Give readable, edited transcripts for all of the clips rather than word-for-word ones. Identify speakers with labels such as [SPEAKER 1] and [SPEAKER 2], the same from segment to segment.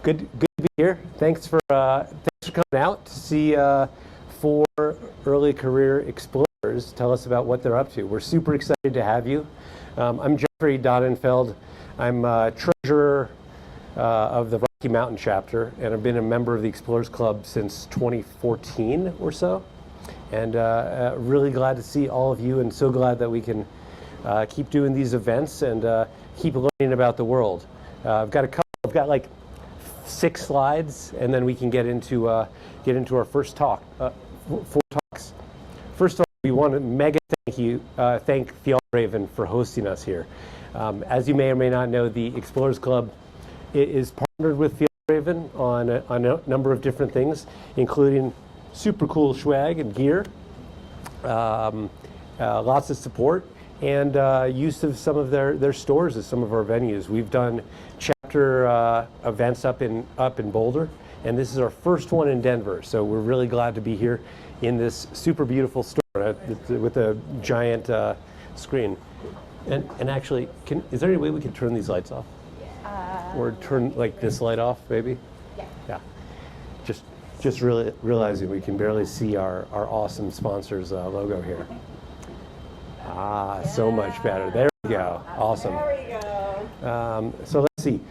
[SPEAKER 1] Good to be here. Thanks for coming out to see four early career explorers tell us about what they're up to. We're super excited to have you. I'm Jeffrey Donenfeld. I'm treasurer of the Rocky Mountain chapter, and I've been a member of the Explorers Club since 2014 or so. And really glad to see all of you, and so glad that we can keep doing these events and keep learning about the world. I've got like 6 slides, and then we can get into our first talk. 4 talks. First of all, we want to thank Fjallraven for hosting us here. As you may or may not know, the Explorers Club is partnered with Fjallraven on a number of different things, including super cool swag and gear, lots of support, and use of some of their stores as some of our venues. We've done chapter events up in Boulder, and this is our first one in Denver. So we're really glad to be here in this super beautiful store with a giant screen. And actually, is there any way we can turn these lights off? Or turn like this light off, maybe? Yeah. Just really realizing we can barely see our awesome sponsors logo here. So much better. There we go. Awesome.
[SPEAKER 2] There we go.
[SPEAKER 1] So let's see.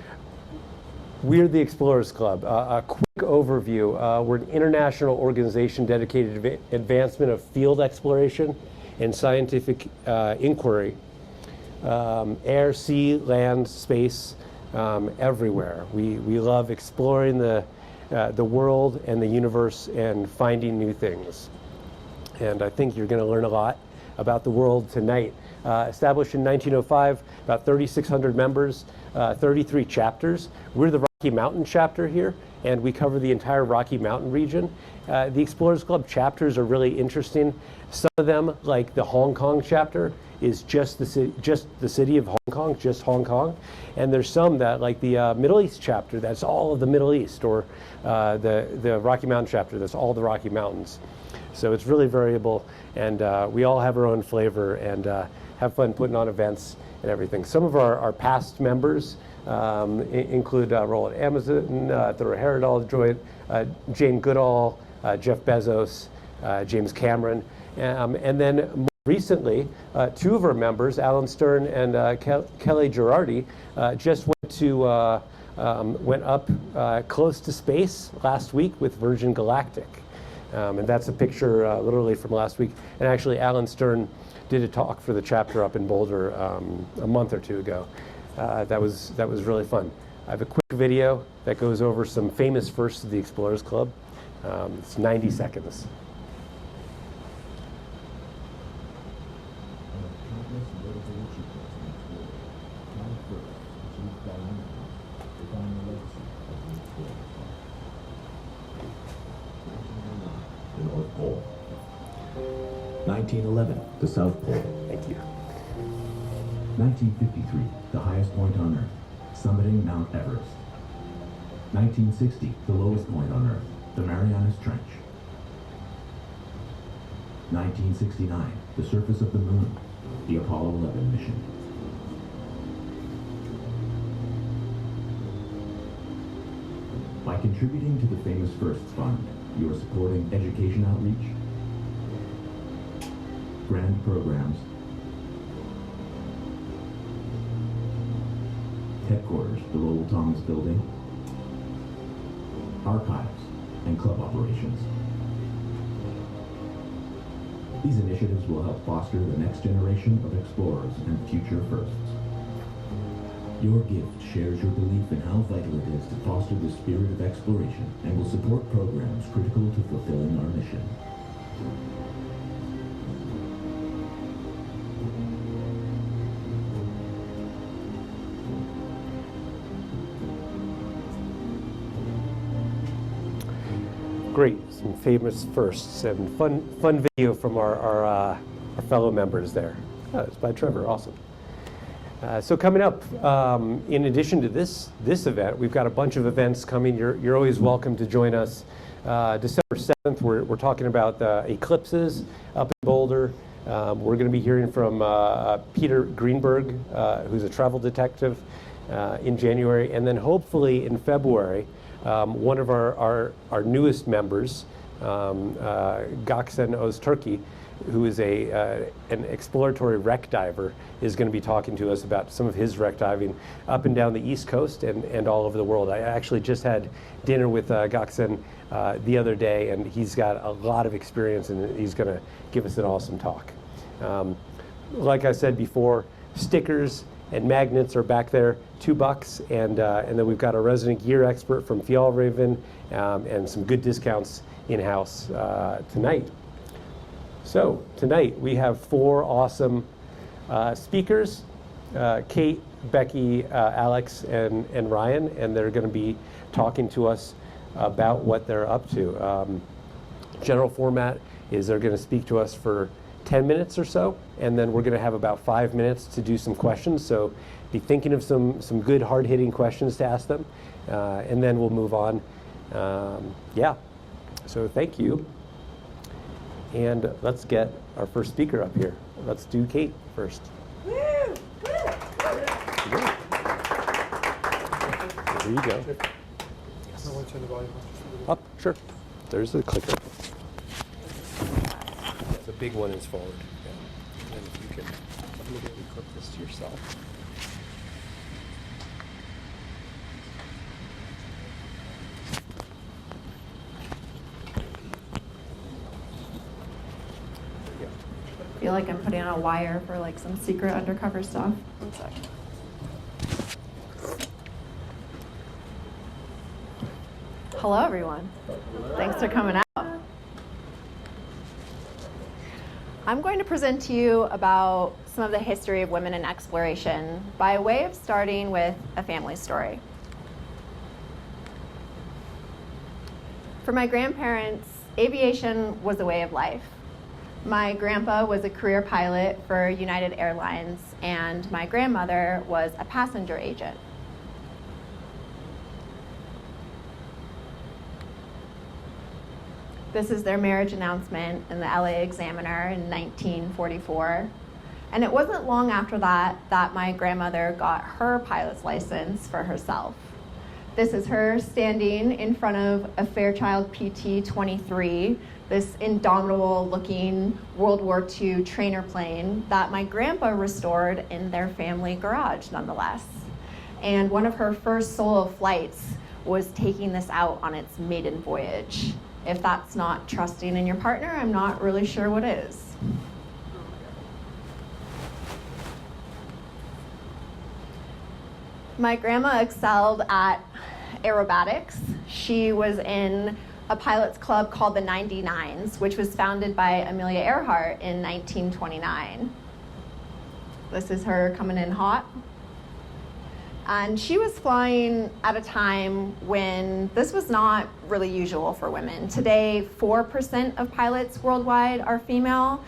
[SPEAKER 1] We're the Explorers Club. A quick overview. We're an international organization dedicated to advancement of field exploration and scientific inquiry. Air, sea, land, space, everywhere. We love exploring the world and the universe and finding new things. And I think you're going to learn a lot about the world tonight. Established in 1905, about 3,600 members, 33 chapters. We're the Rocky Mountain chapter here, and we cover the entire Rocky Mountain region. The Explorers Club chapters are really interesting. Some of them, like the Hong Kong chapter, is just the city of Hong Kong, just Hong Kong. And there's some that, like the Middle East chapter, that's all of the Middle East, or the Rocky Mountain chapter, that's all the Rocky Mountains. So it's really variable, and we all have our own flavor and have fun putting on events and everything. Some of our past members include Roland Amazon, Thor Heyerdahl, Jane Goodall, Jeff Bezos, James Cameron, and then more recently, 2 of our members, Alan Stern and Kelly Girardi, just went up close to space last week with Virgin Galactic. And that's a picture literally from last week. And actually, Alan Stern did a talk for the chapter up in Boulder a month or 2 ago. That was really fun. I have a quick video that goes over some famous firsts of the Explorers Club. It's 90 seconds.
[SPEAKER 3] The North Pole. 1911, the South Pole.
[SPEAKER 1] Thank you.
[SPEAKER 3] 1953, the highest point on Earth, summiting Mount Everest. 1960, the lowest point on Earth, the Marianas Trench. 1969, the surface of the Moon, the Apollo 11 mission. By contributing to the Famous Firsts Fund, you are supporting education outreach, grand programs, headquarters, the Lowell Thomas Building, archives, and club operations. These initiatives will help foster the next generation of explorers and future firsts. Your gift shares your belief in how vital it is to foster the spirit of exploration and will support programs critical to fulfilling our mission.
[SPEAKER 1] Great, some famous firsts and fun video from our fellow members there. Oh, it's by Trevor, awesome. So coming up, in addition to this event, we've got a bunch of events coming. You're always welcome to join us. December 7th, we're talking about eclipses up in Boulder. We're going to be hearing from Peter Greenberg, who's a travel detective, in January. And then hopefully in February, one of our newest members, Gökçen Öztürk, who is an exploratory wreck diver, is going to be talking to us about some of his wreck diving up and down the East Coast and all over the world. I actually just had dinner with Gökçen the other day, and he's got a lot of experience, and he's going to give us an awesome talk. Like I said before, stickers and magnets are back there, $2, and then we've got a resident gear expert from Fjallraven, and some good discounts in-house tonight. So tonight we have 4 awesome speakers, Cayte, Becky, Alex, and Ryan, and they're going to be talking to us about what they're up to. General format is they're going to speak to us for 10 minutes or so, and then we're going to have about 5 minutes to do some questions. So be thinking of some good hard-hitting questions to ask them, and then we'll move on. Yeah, so thank you. And let's get our first speaker up here. Let's do Cayte first.
[SPEAKER 2] Woo!
[SPEAKER 1] There you go.
[SPEAKER 4] I want to turn the volume up.
[SPEAKER 1] Up, sure. There's the clicker. The big one is forward. Yeah. And if you can, immediately clip this to yourself.
[SPEAKER 2] I feel like I'm putting on a wire for like some secret undercover stuff. One sec. Hello, everyone. Thanks for coming out. I'm going to present to you about some of the history of women in exploration by way of starting with a family story. For my grandparents, aviation was a way of life. My grandpa was a career pilot for United Airlines, and my grandmother was a passenger agent. This is their marriage announcement in the LA Examiner in 1944. And it wasn't long after that that my grandmother got her pilot's license for herself. This is her standing in front of a Fairchild PT-23, this indomitable-looking World War II trainer plane that my grandpa restored in their family garage, nonetheless. And one of her first solo flights was taking this out on its maiden voyage. If that's not trusting in your partner, I'm not really sure what is. My grandma excelled at aerobatics. She was in a pilot's club called the 99s, which was founded by Amelia Earhart in 1929. This is her coming in hot. And she was flying at a time when this was not really usual for women. Today, 4% of pilots worldwide are female.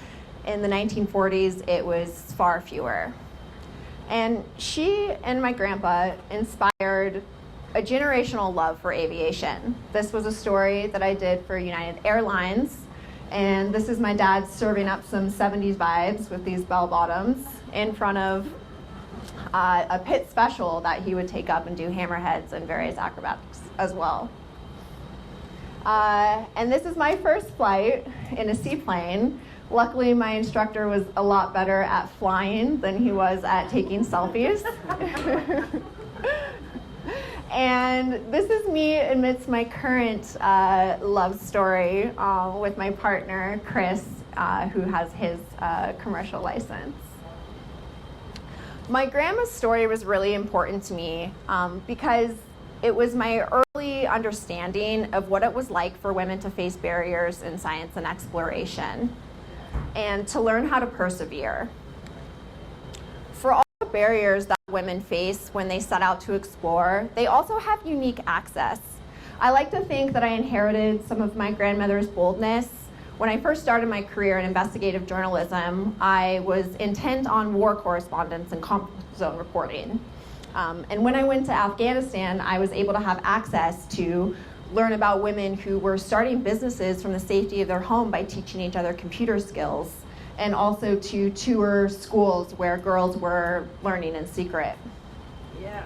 [SPEAKER 2] In the 1940s, it was far fewer. And she and my grandpa inspired a generational love for aviation. This was a story that I did for United Airlines, and this is my dad serving up some 70s vibes with these bell bottoms in front of a pit special that he would take up and do hammerheads and various acrobatics as well. And this is my first flight in a seaplane. Luckily, my instructor was a lot better at flying than he was at taking selfies. And this is me amidst my current love story with my partner, Chris, who has his commercial license. My grandma's story was really important to me because it was my early understanding of what it was like for women to face barriers in science and exploration and to learn how to persevere. For all the barriers that women face when they set out to explore, they also have unique access. I like to think that I inherited some of my grandmother's boldness. When I first started my career in investigative journalism, I was intent on war correspondence and conflict zone reporting. And when I went to Afghanistan, I was able to have access to learn about women who were starting businesses from the safety of their home by teaching each other computer skills, and also to tour schools where girls were learning in secret. Yeah.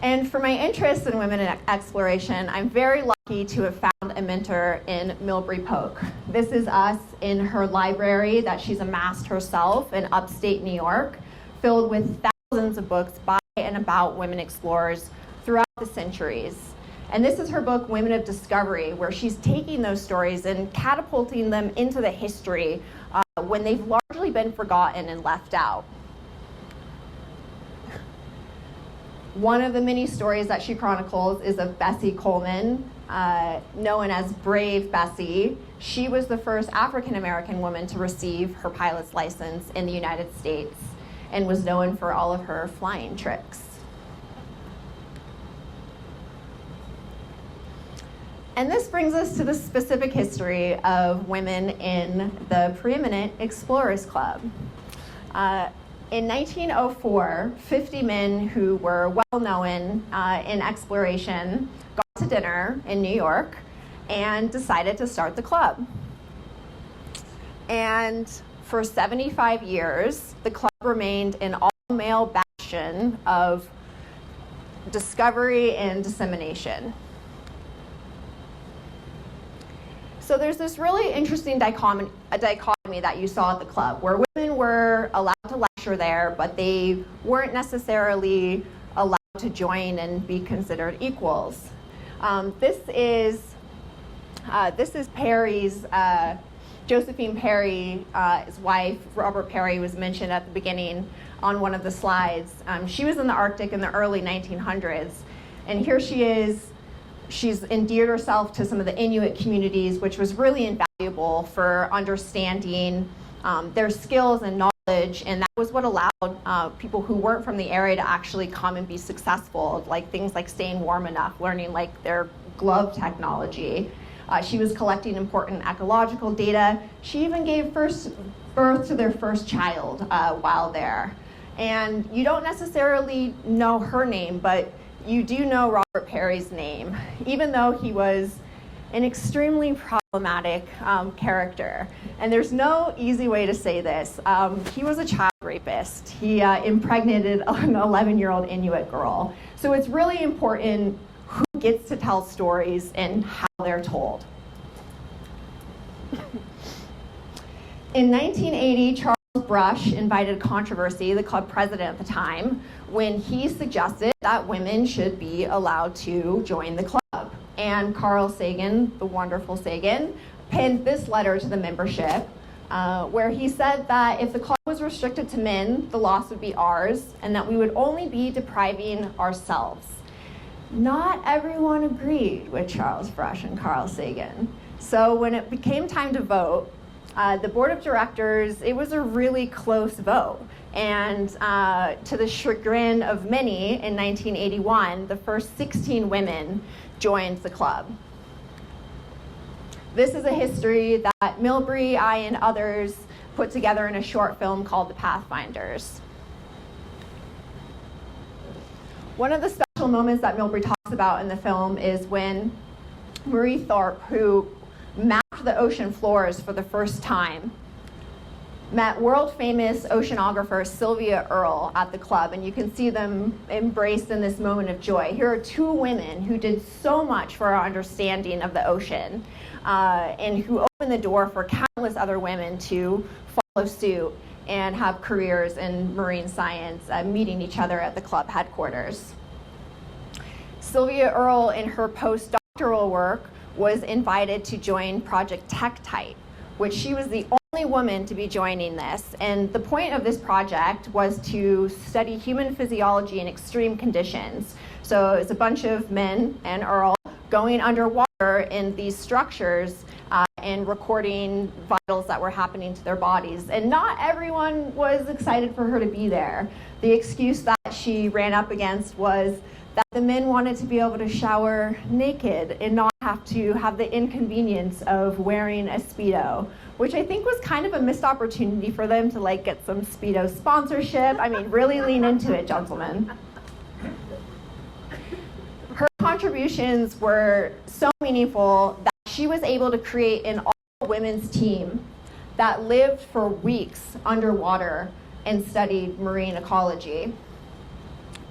[SPEAKER 2] And for my interest in women in exploration, I'm very lucky to have found a mentor in Milbury Polk. This is us in her library that she's amassed herself in upstate New York, filled with thousands of books by and about women explorers throughout the centuries. And this is her book, Women of Discovery, where she's taking those stories and catapulting them into the history when they've largely been forgotten and left out. One of the many stories that she chronicles is of Bessie Coleman, known as Brave Bessie. She was the first African-American woman to receive her pilot's license in the United States and was known for all of her flying tricks. And this brings us to the specific history of women in the preeminent Explorers Club. In 1904, 50 men who were well-known in exploration got to dinner in New York and decided to start the club. And for 75 years, the club remained an all-male bastion of discovery and dissemination. So there's this really interesting dichotomy that you saw at the club, where women were allowed to lecture there, but they weren't necessarily allowed to join and be considered equals. This is Perry's, Josephine Perry, his wife, Robert Perry, was mentioned at the beginning on one of the slides. She was in the Arctic in the early 1900s, and here she is. She's endeared herself to some of the Inuit communities, which was really invaluable for understanding their skills and knowledge, and that was what allowed people who weren't from the area to actually come and be successful, like things like staying warm enough, learning like their glove technology. She was collecting important ecological data. She even gave birth to their first child while there. And you don't necessarily know her name, but you do know Robert Perry's name, even though he was an extremely problematic character. And there's no easy way to say this. He was a child rapist. He impregnated an 11-year-old Inuit girl. So it's really important who gets to tell stories and how they're told. In 1980, Charles Brush invited controversy, the club president at the time, when he suggested that women should be allowed to join the club. And Carl Sagan, the wonderful Sagan, penned this letter to the membership where he said that if the club was restricted to men, the loss would be ours, and that we would only be depriving ourselves. Not everyone agreed with Charles Brush and Carl Sagan. So when it became time to vote, the board of directors, it was a really close vote. And to the chagrin of many, in 1981, the first 16 women joined the club. This is a history that Milbury, I, and others put together in a short film called The Pathfinders. One of the special moments that Milbury talks about in the film is when Marie Thorpe, who mapped the ocean floors for the first time, met world-famous oceanographer Sylvia Earle at the club, and you can see them embraced in this moment of joy. Here are two women who did so much for our understanding of the ocean, and who opened the door for countless other women to follow suit and have careers in marine science, meeting each other at the club headquarters. Sylvia Earle, in her postdoctoral work, was invited to join Project Cayte, which she was the only woman to be joining this. And the point of this project was to study human physiology in extreme conditions. So it's a bunch of men and Earle going underwater in these structures and recording vitals that were happening to their bodies. And not everyone was excited for her to be there. The excuse that she ran up against was that the men wanted to be able to shower naked and not have to have the inconvenience of wearing a Speedo, which I think was kind of a missed opportunity for them to like get some Speedo sponsorship. I mean, really lean into it, gentlemen. Her contributions were so meaningful that she was able to create an all-women's team that lived for weeks underwater and studied marine ecology.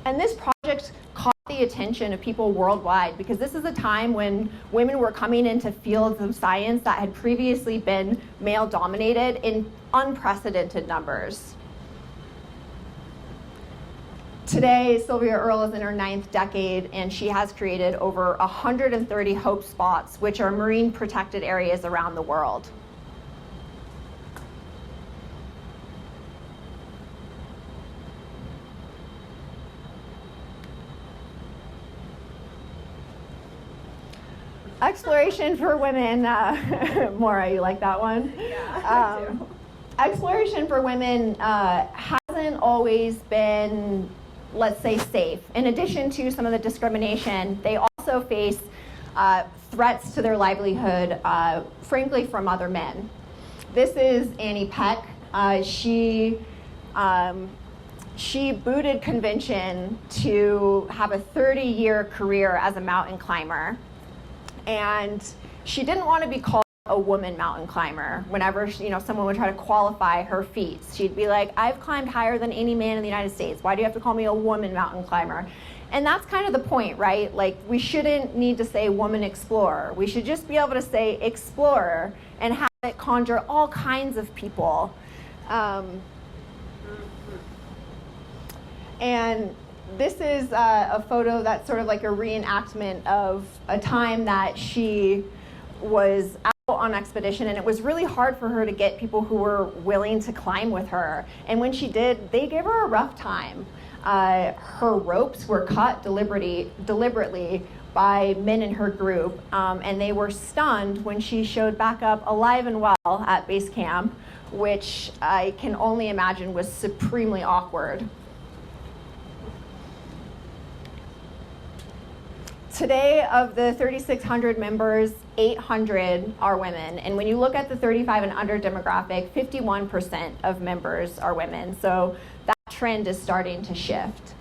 [SPEAKER 2] And this project caught the the attention of people worldwide, because this is a time when women were coming into fields of science that had previously been male-dominated in unprecedented numbers. Today, Sylvia Earle is in her 9th decade, and she has created over 130 HOPE spots, which are marine protected areas around the world. Exploration for women, Maura, you like that one?
[SPEAKER 5] Yeah, I do.
[SPEAKER 2] Exploration for women hasn't always been, let's say, safe. In addition to some of the discrimination, they also face threats to their livelihood, frankly, from other men. This is Annie Peck. She booted convention to have a 30-year career as a mountain climber. And she didn't want to be called a woman mountain climber. Whenever someone would try to qualify her feats, she'd be like, I've climbed higher than any man in the United States. Why do you have to call me a woman mountain climber? And that's kind of the point, right? Like, we shouldn't need to say woman explorer. We should just be able to say explorer and have it conjure all kinds of people. And this is a photo that's sort of like a reenactment of a time that she was out on expedition, and it was really hard for her to get people who were willing to climb with her. And when she did, they gave her a rough time. Her ropes were cut deliberately by men in her group, and they were stunned when she showed back up alive and well at base camp, which I can only imagine was supremely awkward. Today, of the 3,600 members, 800 are women. And when you look at the 35 and under demographic, 51% of members are women. So that trend is starting to shift.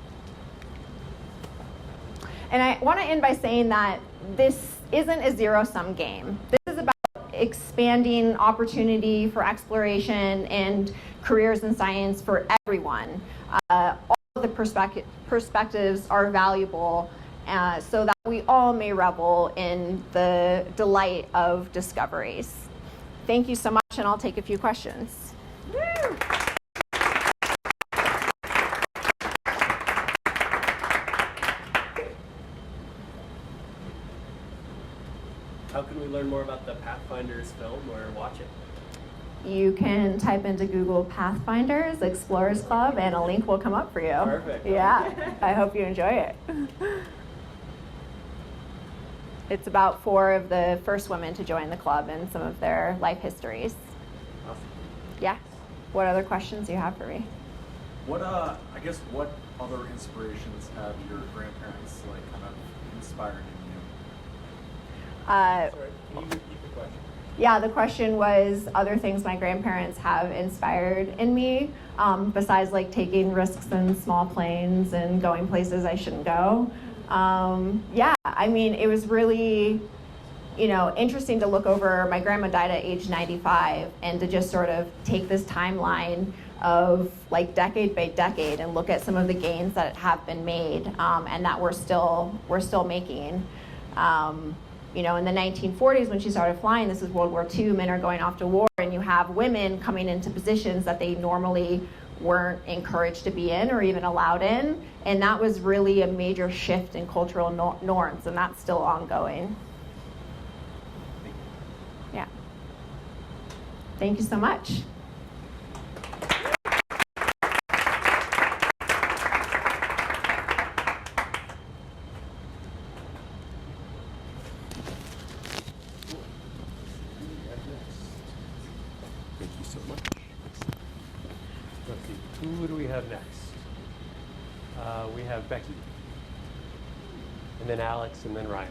[SPEAKER 2] And I want to end by saying that this isn't a zero-sum game. This is about expanding opportunity for exploration and careers in science for everyone. All of the perspectives are valuable, so that we all may revel in the delight of discoveries. Thank you so much, and I'll take a few questions. Woo!
[SPEAKER 6] How can we learn more about the Pathfinders film or watch it?
[SPEAKER 2] You can type into Google Pathfinders Explorers Club, and a link will come up for you.
[SPEAKER 6] Perfect.
[SPEAKER 2] Yeah, I hope you enjoy it. It's about 4 of the first women to join the club and some of their life histories.
[SPEAKER 6] Awesome.
[SPEAKER 2] Yeah. What other questions do you have for me?
[SPEAKER 7] What what other inspirations have your grandparents kind of inspired in you?
[SPEAKER 6] Sorry, can you repeat the question?
[SPEAKER 2] Yeah, the question was other things my grandparents have inspired in me, besides taking risks in small planes and going places I shouldn't go. Yeah, I mean, it was really, interesting to look over. My grandma died at age 95, and to just sort of take this timeline of decade by decade and look at some of the gains that have been made, and that we're still making. In the 1940s, when she started flying, this is World War II, men are going off to war, and you have women coming into positions that they normally weren't encouraged to be in or even allowed in. And that was really a major shift in cultural norms, and that's still ongoing. Yeah. Thank you so much.
[SPEAKER 1] Thank you so much. Let's see, who do we have next? We have Becky, and then Alex, and then Ryan.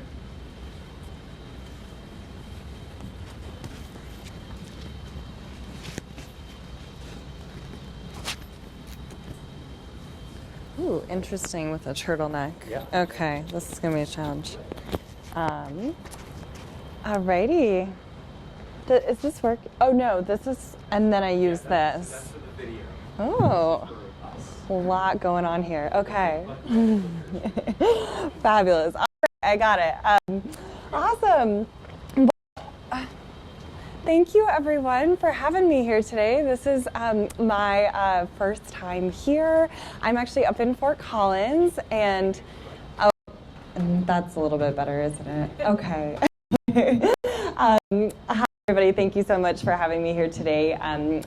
[SPEAKER 5] Ooh, interesting with a turtleneck.
[SPEAKER 1] Yeah.
[SPEAKER 5] Okay, this is gonna be a challenge. Alrighty. Is this work? Oh no, this is, and then I use this.
[SPEAKER 7] That's for the video.
[SPEAKER 5] Oh.
[SPEAKER 7] For us.
[SPEAKER 5] A lot going on here. Okay. Fabulous. All right, I got it. Awesome. Thank you, everyone, for having me here today. This is my first time here. I'm actually up in Fort Collins, and that's a little bit better, isn't it? Okay. Hi, everybody. Thank you so much for having me here today.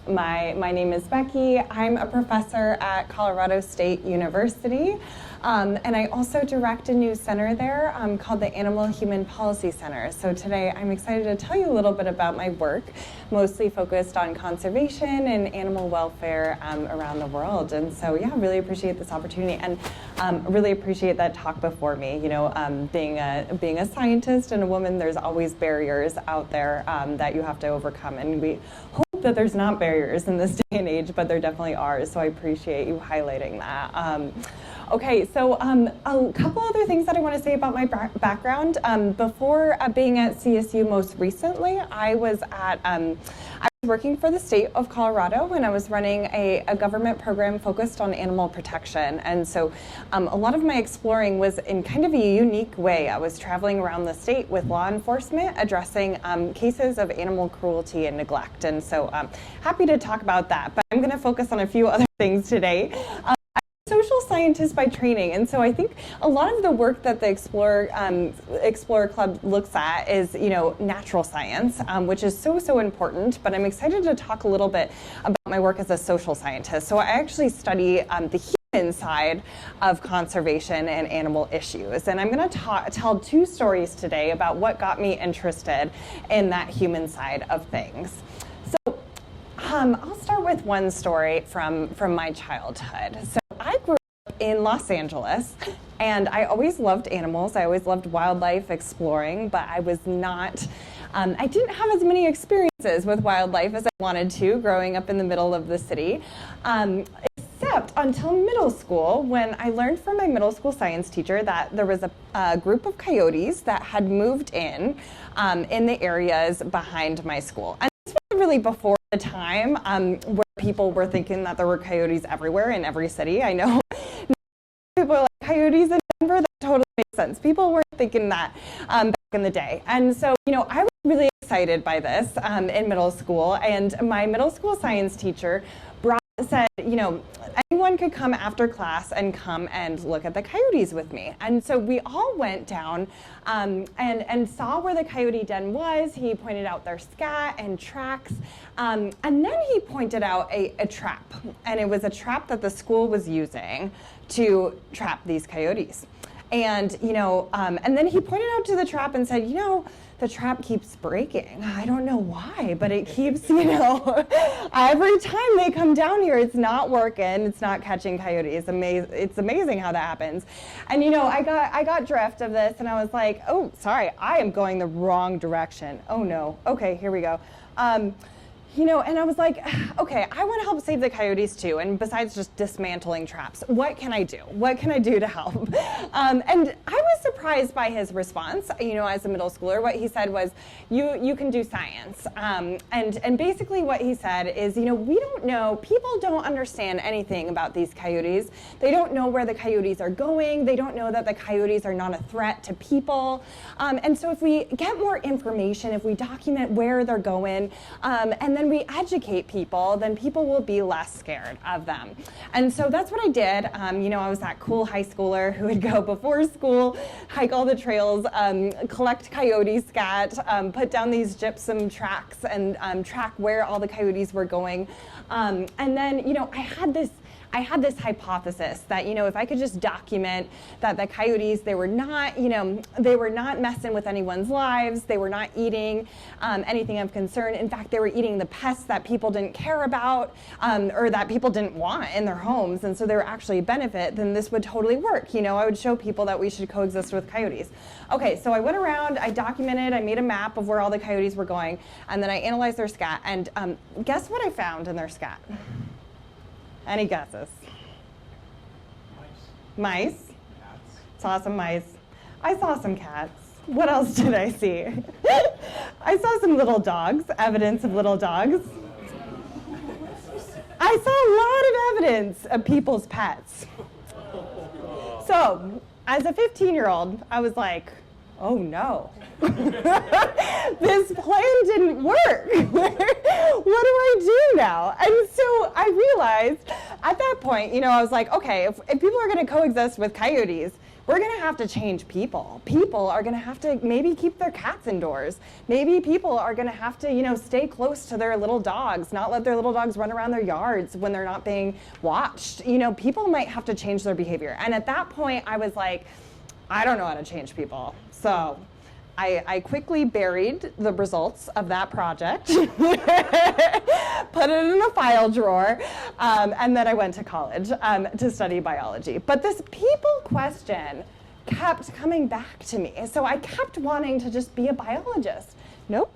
[SPEAKER 5] My name is Becky. I'm a professor at Colorado State University. And I also direct a new center there called the Animal Human Policy Center. So today I'm excited to tell you a little bit about my work, mostly focused on conservation and animal welfare around the world. And so yeah, really appreciate this opportunity, and really appreciate that talk before me. You know, being a scientist and a woman, there's always barriers out there that you have to overcome. And we hope that there's not barriers in this day and age, but there definitely are. So I appreciate you highlighting that. Okay, so a couple other things that I want to say about my background. Before being at CSU most recently, I was working for the state of Colorado, and I was running a government program focused on animal protection. And so a lot of my exploring was in kind of a unique way. I was traveling around the state with law enforcement addressing cases of animal cruelty and neglect. And so happy to talk about that, but I'm going to focus on a few other things today. Social scientist by training, and so I think a lot of the work that the Explorer Club looks at is, you know, natural science, which is so important. But I'm excited to talk a little bit about my work as a social scientist. So I actually study the human side of conservation and animal issues, and I'm going to tell two stories today about what got me interested in that human side of things. So I'll start with one story from my childhood. So I grew up in Los Angeles, and I always loved animals. I always loved wildlife, exploring, but I was not, I didn't have as many experiences with wildlife as I wanted to growing up in the middle of the city, except until middle school, when I learned from my middle school science teacher that there was a group of coyotes that had moved in the areas behind my school. And this was really before the time where people were thinking that there were coyotes everywhere in every city. I know people are like, coyotes in Denver, that totally makes sense. People weren't thinking that back in the day. And so, you know, I was really excited by this in middle school, and my middle school science teacher said, you know, anyone could come after class and come and look at the coyotes with me. And so we all went down and saw where the coyote den was. He pointed out their scat and tracks. And then he pointed out a trap. And it was a trap that the school was using to trap these coyotes. And, you know, and then he pointed out to the trap and said, you know, the trap keeps breaking. I don't know why, but it keeps, you know, every time they come down here, it's not working. It's not catching coyotes. It's amazing how that happens. And, you know, I got drift of this, and I was like, oh, sorry, I am going the wrong direction. Oh no. Okay, here we go. You know, and I was like, okay, I want to help save the coyotes too. And besides just dismantling traps, what can I do? What can I do to help? And I was surprised by his response. You know, as a middle schooler, what he said was, you can do science. And basically what he said is, you know, we don't know, people don't understand anything about these coyotes. They don't know where the coyotes are going. They don't know that the coyotes are not a threat to people. And so if we get more information, if we document where they're going, and then we educate people, then people will be less scared of them. And so that's what I did. You know, I was that cool high schooler who would go before school, hike all the trails, collect coyote scat, put down these gypsum tracks, and track where all the coyotes were going. And then, you know, I had this hypothesis that, you know, if I could just document that the coyotes, they were not, you know, they were not messing with anyone's lives. They were not eating anything of concern. In fact, they were eating the pests that people didn't care about or that people didn't want in their homes. And so they were actually a benefit, then this would totally work. You know, I would show people that we should coexist with coyotes. Okay, so I went around, I documented, I made a map of where all the coyotes were going, and then I analyzed their scat. And guess what I found in their scat? Any guesses? Mice. Cats. Saw some mice. I saw some cats. What else did I see? I saw some little dogs, evidence of little dogs. I I saw a lot of evidence of people's pets. So, as a 15-year-old, I was like, oh no. This plan didn't work. What do I do now? And so I realized at that point, I was like, okay, if people are going to coexist with coyotes, we're going to have to change people. People are going to have to maybe keep their cats indoors. Maybe people are going to have to, stay close to their little dogs, not let their little dogs run around their yards when they're not being watched. People might have to change their behavior. And at that point, I was like, I don't know how to change people. So I quickly buried the results of that project, put it in a file drawer, and then I went to college to study biology. But this people question kept coming back to me. So I kept wanting to just be a biologist. Nope.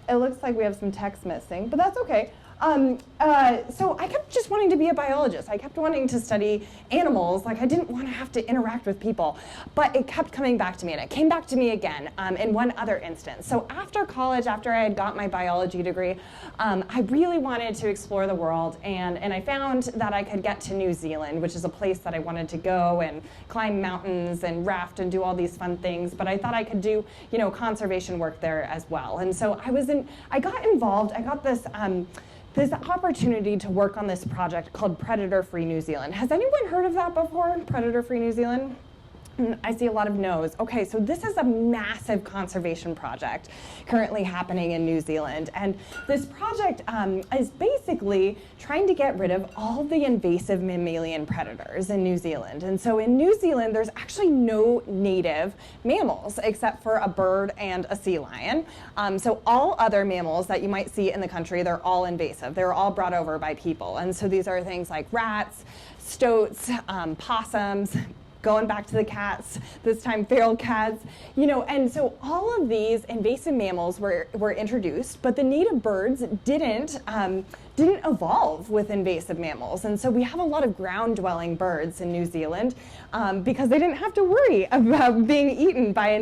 [SPEAKER 5] It looks like we have some text missing, but that's okay. So I kept just wanting to be a biologist. I kept wanting to study animals. Like, I didn't want to have to interact with people. But it kept coming back to me, and it came back to me again in one other instance. So after college, after I had got my biology degree, I really wanted to explore the world, and I found that I could get to New Zealand, which is a place that I wanted to go and climb mountains and raft and do all these fun things. But I thought I could do, conservation work there as well. And so I got involved. I got this opportunity to work on this project called Predator-Free New Zealand. Has anyone heard of that before, Predator-Free New Zealand? I see a lot of no's. Okay, so this is a massive conservation project currently happening in New Zealand. And this project is basically trying to get rid of all the invasive mammalian predators in New Zealand. And so in New Zealand, there's actually no native mammals except for a bird and a sea lion. So all other mammals that you might see in the country, they're all invasive. They're all brought over by people. And so these are things like rats, stoats, possums, going back to the cats, this time feral cats, and so all of these invasive mammals were introduced, but the native birds didn't evolve with invasive mammals. And so we have a lot of ground-dwelling birds in New Zealand because they didn't have to worry about being eaten by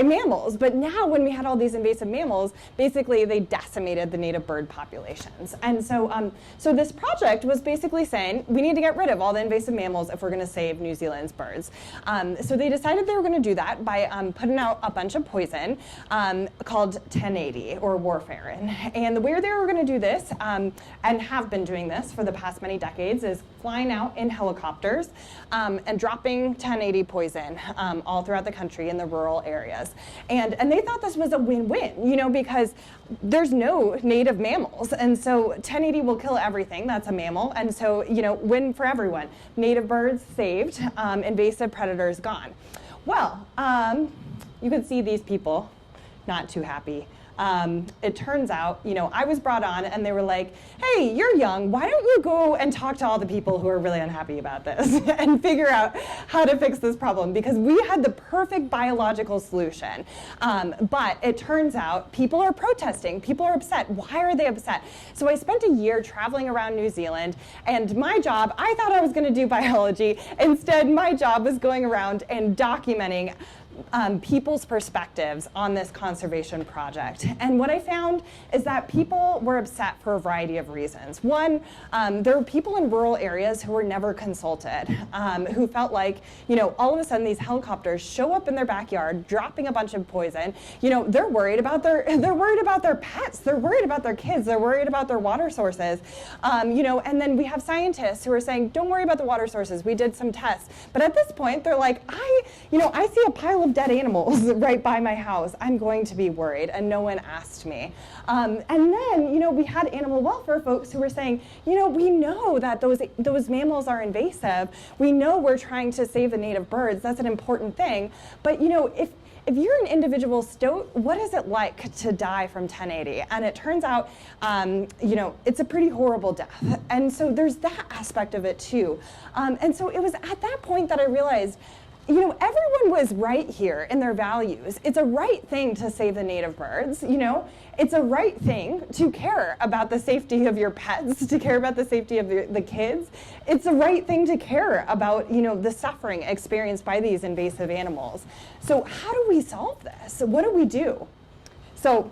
[SPEAKER 5] mammals. But now when we had all these invasive mammals, basically they decimated the native bird populations. And so, so this project was basically saying, we need to get rid of all the invasive mammals if we're gonna save New Zealand's birds. So they decided they were gonna do that by putting out a bunch of poison called 1080 or warfarin. And the way they were gonna do this, and have been doing this for the past many decades, is flying out in helicopters and dropping 1080 poison all throughout the country in the rural areas. And they thought this was a win-win, because there's no native mammals. And so 1080 will kill everything that's a mammal. And so, win for everyone. Native birds saved, invasive predators gone. Well, you can see these people not too happy. It turns out, I was brought on and they were like, hey, you're young, why don't you go and talk to all the people who are really unhappy about this and figure out how to fix this problem, because we had the perfect biological solution. But it turns out people are protesting, people are upset. Why are they upset? So I spent a year traveling around New Zealand, and my job, I thought I was gonna do biology. Instead, my job was going around and documenting people's perspectives on this conservation project. And what I found is that people were upset for a variety of reasons. One, there were people in rural areas who were never consulted, who felt like, all of a sudden these helicopters show up in their backyard, dropping a bunch of poison. They're worried about their pets, they're worried about their kids, they're worried about their water sources. And then we have scientists who are saying, don't worry about the water sources, we did some tests. But at this point, they're like, I see a pile of dead animals right by my house. I'm going to be worried, and no one asked me. And then, we had animal welfare folks who were saying, we know that those mammals are invasive. We know we're trying to save the native birds. That's an important thing. But, if you're an individual stoat, what is it like to die from 1080? And it turns out, it's a pretty horrible death. And so there's that aspect of it too. And so it was at that point that I realized, everyone was right here in their values. It's a right thing to save the native birds, It's a right thing to care about the safety of your pets, to care about the safety of the kids. It's a right thing to care about, the suffering experienced by these invasive animals. So how do we solve this? What do we do? So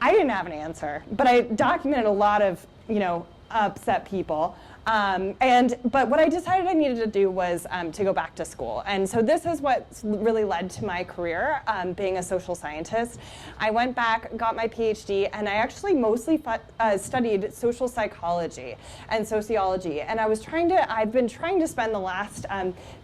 [SPEAKER 5] I didn't have an answer, but I documented a lot of, upset people. But what I decided I needed to do was to go back to school. And so this is what really led to my career, being a social scientist. I went back, got my PhD, and I actually mostly studied social psychology and sociology. And I've been trying to spend the last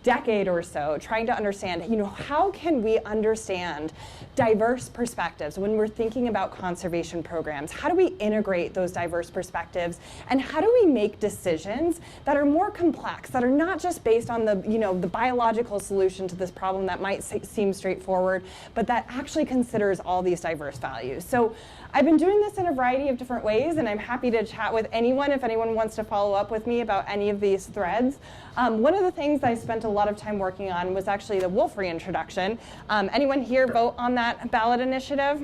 [SPEAKER 5] decade or so trying to understand, how can we understand diverse perspectives when we're thinking about conservation programs? How do we integrate those diverse perspectives? And how do we make decisions that are more complex, that are not just based on the biological solution to this problem that might seem straightforward, but that actually considers all these diverse values? So I've been doing this in a variety of different ways, and I'm happy to chat with anyone if anyone wants to follow up with me about any of these threads. One of the things I spent a lot of time working on was actually the wolf reintroduction. Anyone here vote on that ballot initiative?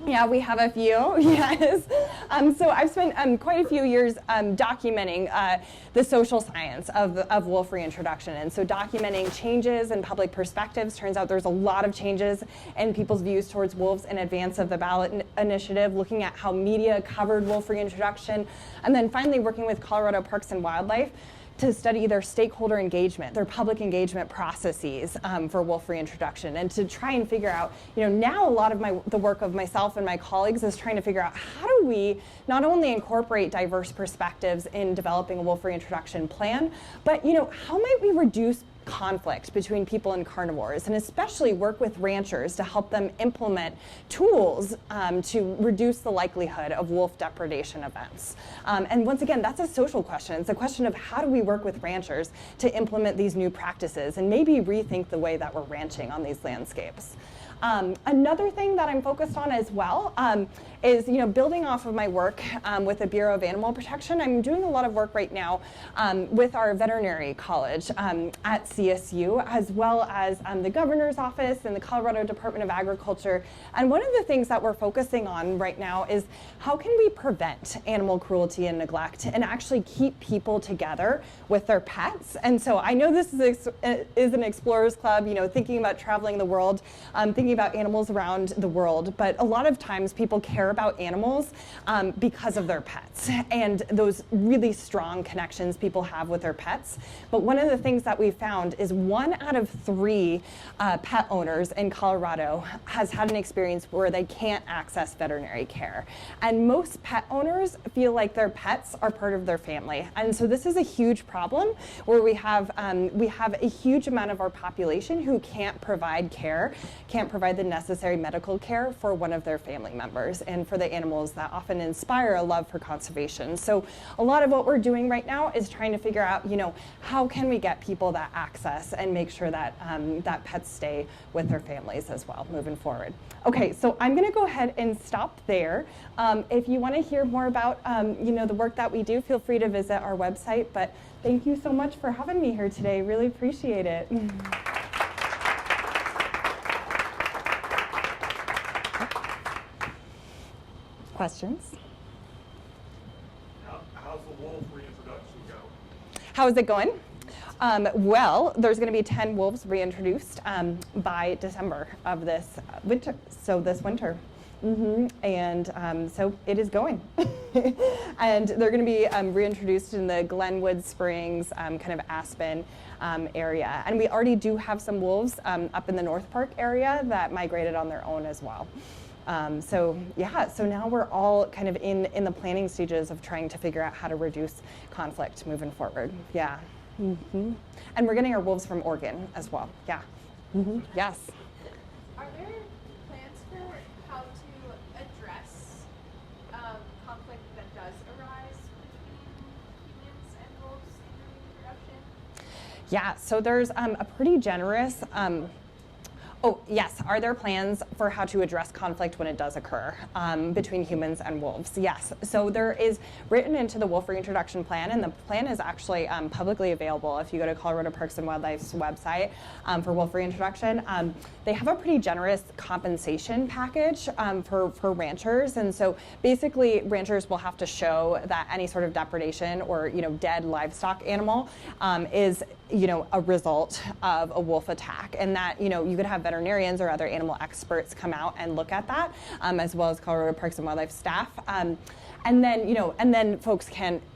[SPEAKER 5] Yeah, we have a few, yes. So I've spent quite a few years documenting the social science of wolf reintroduction. And so documenting changes in public perspectives. Turns out there's a lot of changes in people's views towards wolves in advance of the ballot initiative, looking at how media covered wolf reintroduction, and then finally working with Colorado Parks and Wildlife to study their stakeholder engagement, their public engagement processes for wolf reintroduction, and to try and figure out, now a lot of the work of myself and my colleagues is trying to figure out how do we not only incorporate diverse perspectives in developing a wolf reintroduction plan, but how might we reduce conflict between people and carnivores, and especially work with ranchers to help them implement tools to reduce the likelihood of wolf depredation events. And once again, that's a social question. It's a question of how do we work with ranchers to implement these new practices and maybe rethink the way that we're ranching on these landscapes. Another thing that I'm focused on as well is, building off of my work with the Bureau of Animal Protection. I'm doing a lot of work right now with our veterinary college at CSU, as well as the governor's office and the Colorado Department of Agriculture. And one of the things that we're focusing on right now is how can we prevent animal cruelty and neglect and actually keep people together with their pets. And so I know this is an explorers club, thinking about traveling the world, thinking about animals around the world, but a lot of times people care about animals because of their pets and those really strong connections people have with their pets. But one of the things that we found is 1 out of 3 pet owners in Colorado has had an experience where they can't access veterinary care. And most pet owners feel like their pets are part of their family. And so this is a huge problem where we have a huge amount of our population who can't provide care, can't provide the necessary medical care for one of their family members and for the animals that often inspire a love for conservation. So a lot of what we're doing right now is trying to figure out, how can we get people that access and make sure that that pets stay with their families as well moving forward. Okay, so I'm going to go ahead and stop there. If you want to hear more about the work that we do, feel free to visit our website. But thank you so much for having me here today. Really appreciate it. Questions?
[SPEAKER 4] How's the wolf reintroduction go?
[SPEAKER 5] How is it going? Well, there's going to be 10 wolves reintroduced by December of this winter. So this winter. And so it is going. And they're going to be reintroduced in the Glenwood Springs, kind of Aspen area. And we already do have some wolves up in the North Park area that migrated on their own as well. So now we're all kind of in the planning stages of trying to figure out how to reduce conflict moving forward. Yeah. And we're getting our wolves from Oregon as well. Yeah. Yes.
[SPEAKER 8] Are there plans for how to address conflict that does arise between humans and wolves in reproduction?
[SPEAKER 5] Yeah, so there's a pretty generous Oh, yes. Are there plans for how to address conflict when it does occur between humans and wolves? Yes. So there is written into the wolf reintroduction plan, and the plan is actually publicly available if you go to Colorado Parks and Wildlife's website for wolf reintroduction. They have a pretty generous compensation package for ranchers, and so basically ranchers will have to show that any sort of depredation or dead livestock animal is a result of a wolf attack, and that you could have veterinary veterinarians or other animal experts come out and look at that, as well as Colorado Parks and Wildlife staff. And then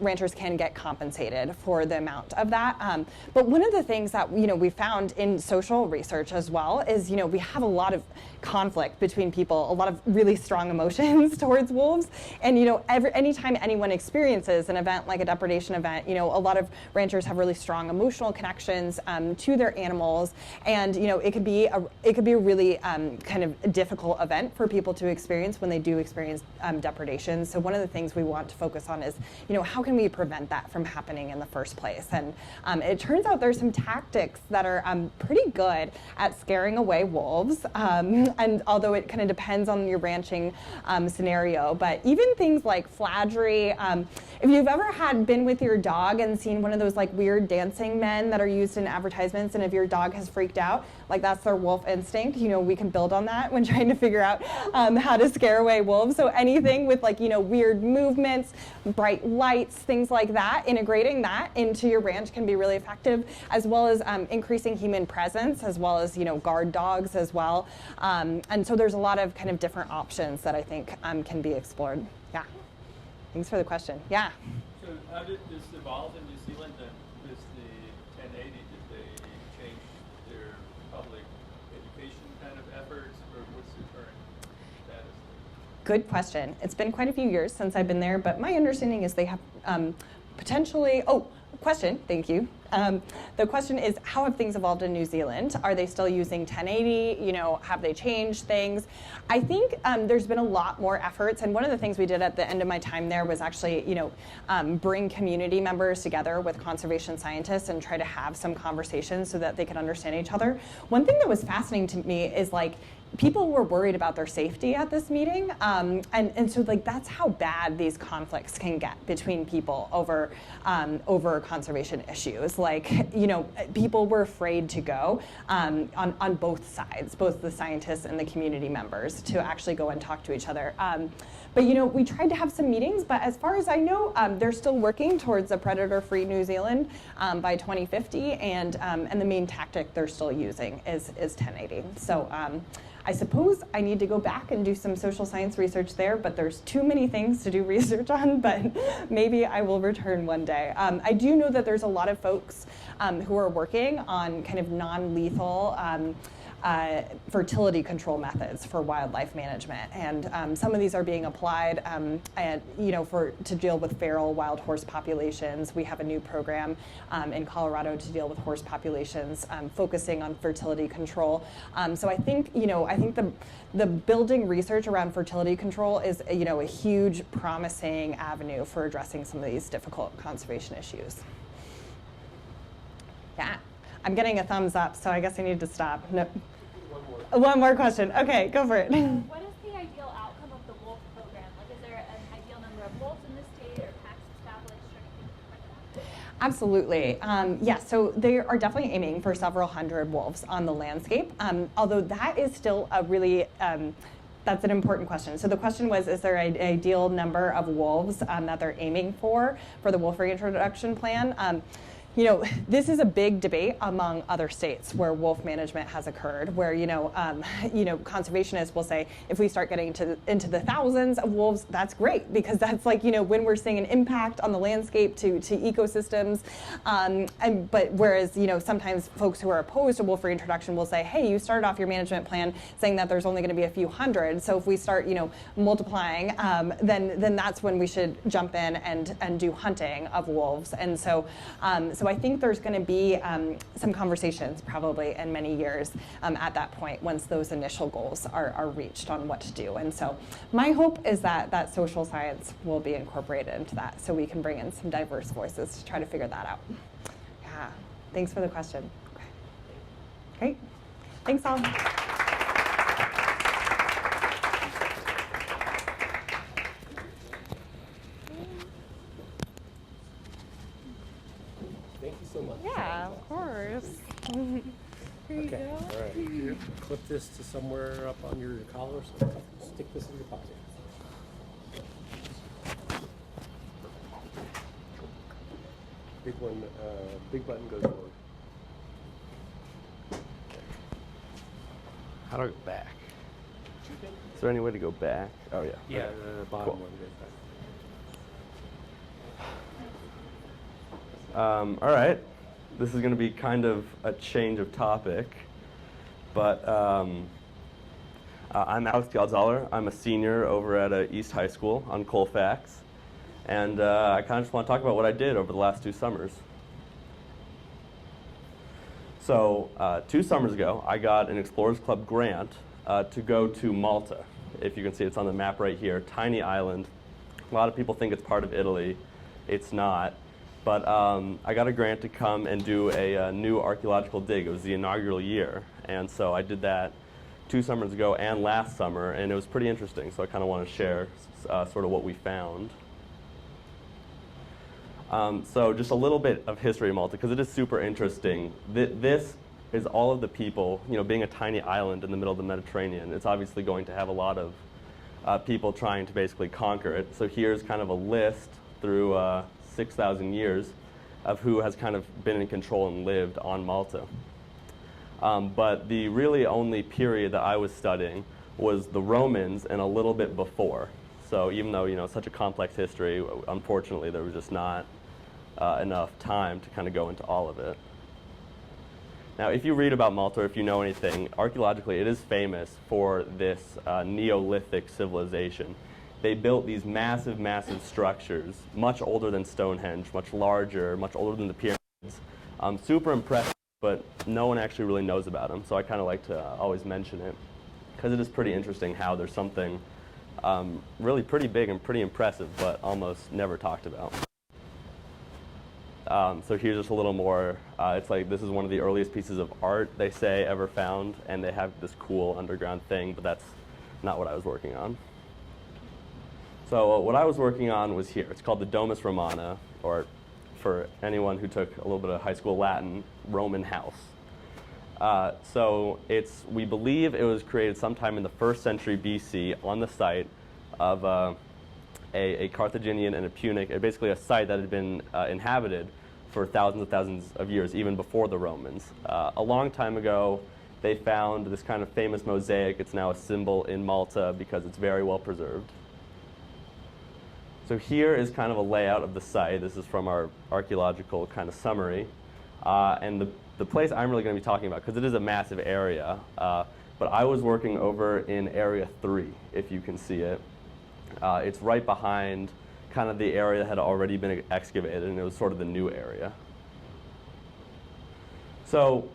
[SPEAKER 5] ranchers can get compensated for the amount of that. But one of the things that we found in social research as well is we have a lot of conflict between people, a lot of really strong emotions towards wolves, and anytime anyone experiences an event like a depredation event, a lot of ranchers have really strong emotional connections to their animals, and it could be a really kind of difficult event for people to experience when they do experience depredation. So one of the things we want to focus on is, how can we prevent that from happening in the first place? And it turns out there's some tactics that are pretty good at scaring away wolves. And although it kind of depends on your ranching scenario, but even things like flattery. If you've ever been with your dog and seen one of those like weird dancing men that are used in advertisements, and if your dog has freaked out, like that's their wolf instinct, we can build on that when trying to figure out how to scare away wolves. So anything with like, weird movements, bright lights, things like that, integrating that into your ranch can be really effective, as well as increasing human presence, as well as, guard dogs as well. And so there's a lot of kind of different options that I think can be explored. Yeah. Thanks for the question. Yeah.
[SPEAKER 4] So how did this evolve in New Zealand then? With the 1080, did they change their public education kind of efforts, or what's the current status?
[SPEAKER 5] Good question. It's been quite a few years since I've been there, but my understanding is they have potentially, question, thank you. The question is, how have things evolved in New Zealand? Are they still using 1080? Have they changed things? I think there's been a lot more efforts, and one of the things we did at the end of my time there was actually, bring community members together with conservation scientists and try to have some conversations so that they could understand each other. One thing that was fascinating to me is like, people were worried about their safety at this meeting, and so like that's how bad these conflicts can get between people over conservation issues. Like people were afraid to go on both sides, both the scientists and the community members, to actually go and talk to each other. But we tried to have some meetings, but as far as I know, they're still working towards a predator-free New Zealand by 2050, and the main tactic they're still using is 1080. So. I suppose I need to go back and do some social science research there, but there's too many things to do research on, but maybe I will return one day. I do know that there's a lot of folks who are working on kind of non-lethal fertility control methods for wildlife management, and some of these are being applied, to deal with feral wild horse populations. We have a new program in Colorado to deal with horse populations, focusing on fertility control. So I think the building research around fertility control is a huge promising avenue for addressing some of these difficult conservation issues. Yeah. I'm getting a thumbs up, so I guess I need to stop. No. One more question. Okay, go for it.
[SPEAKER 8] What is the ideal outcome of the wolf program? Like, is there an ideal number of wolves in the state, or packs established, or anything like that?
[SPEAKER 5] Absolutely. Yes, so they are definitely aiming for several hundred wolves on the landscape, although that is still a really that's an important question. So the question was, is there an ideal number of wolves that they're aiming for the wolf reintroduction plan? This is a big debate among other states where wolf management has occurred, where conservationists will say, if we start getting into the thousands of wolves, that's great, because that's like when we're seeing an impact on the landscape to ecosystems. But whereas sometimes folks who are opposed to wolf reintroduction will say, hey, you started off your management plan saying that there's only going to be a few hundred, so if we start multiplying, then that's when we should jump in and do hunting of wolves. And so I think there's going to be some conversations probably in many years at that point, once those initial goals are reached on what to do. And so my hope is that social science will be incorporated into that, so we can bring in some diverse voices to try to figure that out. Yeah, thanks for the question. Okay. Great. Thanks all.
[SPEAKER 1] Thank you so much.
[SPEAKER 5] Yeah, of course. Here you
[SPEAKER 1] Okay,
[SPEAKER 5] go.
[SPEAKER 1] all right. You clip this to somewhere up on your collar, so stick this in your pocket. Big one, big button goes forward.
[SPEAKER 9] How do I go back? Is there any way to go back? Oh, yeah.
[SPEAKER 1] Yeah,
[SPEAKER 9] Okay.
[SPEAKER 1] the bottom
[SPEAKER 9] Cool.
[SPEAKER 1] one goes back.
[SPEAKER 9] All right. This is going to be kind of a change of topic, but I'm Alex Fjallraven. I'm a senior over at East High School on Colfax, and I kind of just want to talk about what I did over the last 2 summers. So 2 summers ago, I got an Explorers Club grant to go to Malta. If you can see, it's on the map right here, tiny island. A lot of people think it's part of Italy. It's not. But I got a grant to come and do a new archaeological dig. It was the inaugural year. And so I did that 2 summers ago and last summer, and it was pretty interesting. So I kind of want to share sort of what we found. So just a little bit of history of Malta, because it is super interesting. This is all of the people, being a tiny island in the middle of the Mediterranean, it's obviously going to have a lot of people trying to basically conquer it. So here's kind of a list through 6,000 years of who has kind of been in control and lived on Malta. But the really only period that I was studying was the Romans and a little bit before. So even though, such a complex history, unfortunately there was just not enough time to kind of go into all of it. Now, if you read about Malta, or if you know anything, archaeologically it is famous for this Neolithic civilization. They built these massive, massive structures, much older than Stonehenge, much larger, much older than the pyramids. Super impressive, but no one actually really knows about them. So I kind of like to always mention it, because it is pretty interesting how there's something really pretty big and pretty impressive, but almost never talked about. So here's just a little more. It's like this is one of the earliest pieces of art, they say, ever found, and they have this cool underground thing, but that's not what I was working on. So what I was working on was here. It's called the Domus Romana, or for anyone who took a little bit of high school Latin, Roman house. So we believe it was created sometime in the 1st century BC on the site of a Carthaginian and a Punic, basically a site that had been inhabited for thousands and thousands of years, even before the Romans. A long time ago, they found this kind of famous mosaic. It's now a symbol in Malta because it's very well preserved. So here is kind of a layout of the site. This is from our archaeological kind of summary. And the place I'm really going to be talking about, because it is a massive area, but I was working over in Area 3, if you can see it. It's right behind kind of the area that had already been excavated, and it was sort of the new area. So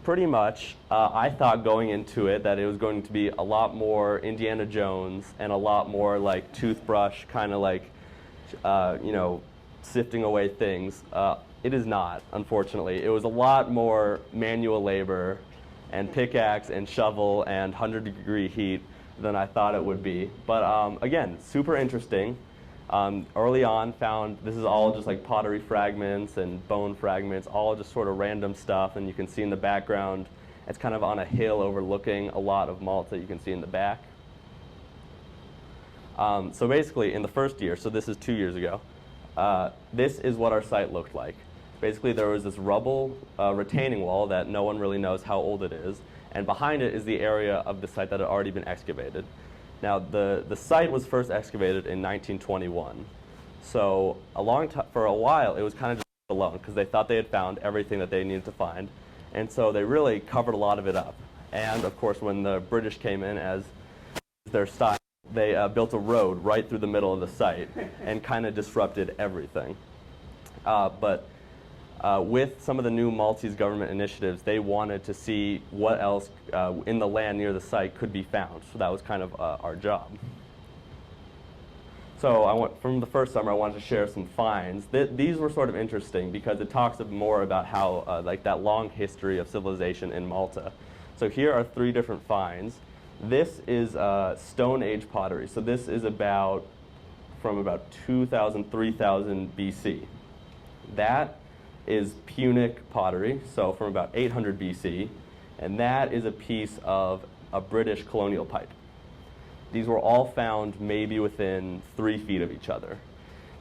[SPEAKER 9] pretty much, I thought going into it that it was going to be a lot more Indiana Jones and a lot more like toothbrush, kind of like, sifting away things. It is not, unfortunately. It was a lot more manual labor and pickaxe and shovel and 100-degree heat than I thought it would be. But again, super interesting. Early on found this is all just like pottery fragments and bone fragments, all just sort of random stuff, and you can see in the background it's kind of on a hill overlooking a lot of Malta, you can see in the back. So basically in the first year, so this is 2 years ago, this is what our site looked like. Basically there was this rubble retaining wall that no one really knows how old it is, and behind it is the area of the site that had already been excavated. Now, the site was first excavated in 1921. So for a while, it was kind of just alone, because they thought they had found everything that they needed to find. And so they really covered a lot of it up. And of course, when the British came in as their style, they built a road right through the middle of the site and kind of disrupted everything. With some of the new Maltese government initiatives, they wanted to see what else in the land near the site could be found. So that was kind of our job. So from the first summer, I wanted to share some finds. These were sort of interesting because it talks more about how like that long history of civilization in Malta. So here are 3 different finds. This is Stone Age pottery. So this is from about 2000, 3000 BC. That is Punic pottery, so from about 800 BC, and that is a piece of a British colonial pipe. These were all found maybe within 3 feet of each other,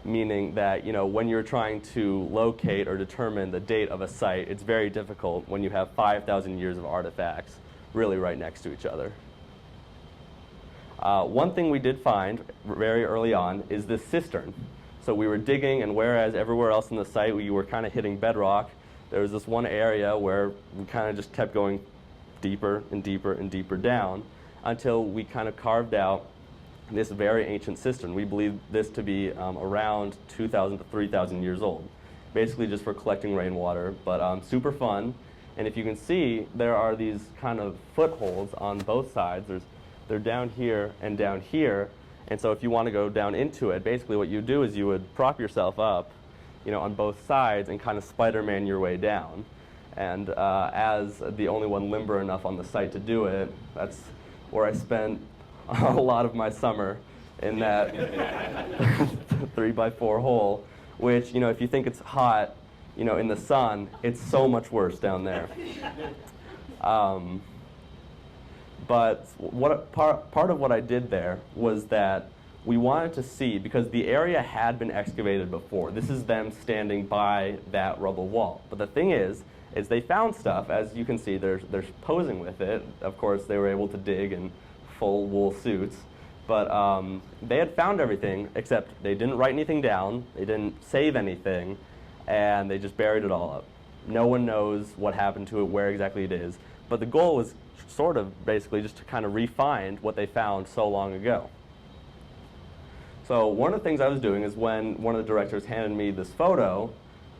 [SPEAKER 9] meaning that when you're trying to locate or determine the date of a site, it's very difficult when you have 5,000 years of artifacts really right next to each other. One thing we did find very early on is this cistern. So we were digging, and whereas everywhere else in the site we were kind of hitting bedrock, there was this one area where we kind of just kept going deeper and deeper and deeper down until we kind of carved out this very ancient cistern. We believe this to be around 2,000 to 3,000 years old, basically just for collecting rainwater, but super fun. And if you can see, there are these kind of footholds on both sides. They're down here and down here. And so if you want to go down into it, basically what you do is you would prop yourself up, on both sides and kind of Spider-Man your way down. And as the only one limber enough on the site to do it, that's where I spent a lot of my summer, in that 3x4 hole, which, if you think it's hot, in the sun, it's so much worse down there. But part of what I did there was that we wanted to see, because the area had been excavated before. This is them standing by that rubble wall. But the thing is they found stuff. As you can see, they're posing with it. Of course, they were able to dig in full wool suits. But they had found everything, except they didn't write anything down, they didn't save anything, and they just buried it all up. No one knows what happened to it, where exactly it is. But the goal was sort of basically just to kind of re-find what they found so long ago. So one of the things I was doing is, when one of the directors handed me this photo,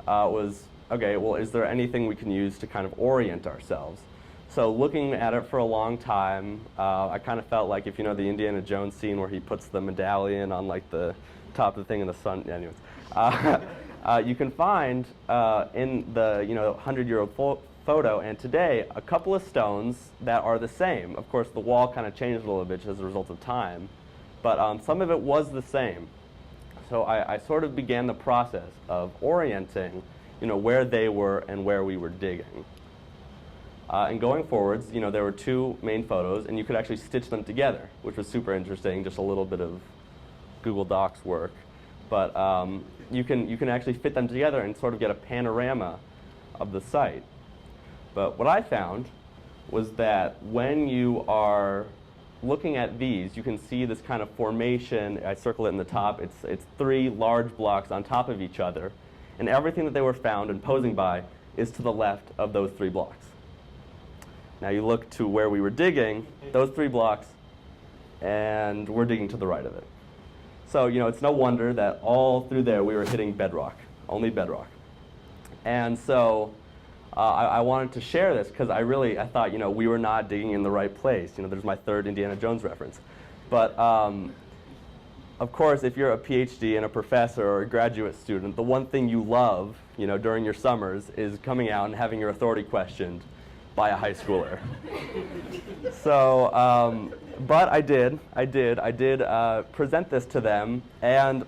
[SPEAKER 9] was, okay, well, is there anything we can use to kind of orient ourselves? So looking at it for a long time, I kind of felt like, if you know the Indiana Jones scene where he puts the medallion on like the top of the thing in the sun, anyways, you can find in the 100-year-old photo and today a couple of stones that are the same. Of course, the wall kind of changed a little bit as a result of time, but some of it was the same. So I sort of began the process of orienting, where they were and where we were digging. And going forwards, there were two main photos, and you could actually stitch them together, which was super interesting, just a little bit of Google Docs work. But you can actually fit them together and sort of get a panorama of the site. But what I found was that when you are looking at these, you can see this kind of formation. I circle it in the top. It's three large blocks on top of each other, and everything that they were found and posing by is to the left of those three blocks. Now you look to where we were digging, those three blocks, and we're digging to the right of it. So, it's no wonder that all through there we were hitting bedrock, only bedrock. And so I wanted to share this because I thought, we were not digging in the right place. There's my third Indiana Jones reference. But of course, if you're a PhD and a professor or a graduate student, the one thing you love, during your summers is coming out and having your authority questioned by a high schooler. So, but I did present this to them, and,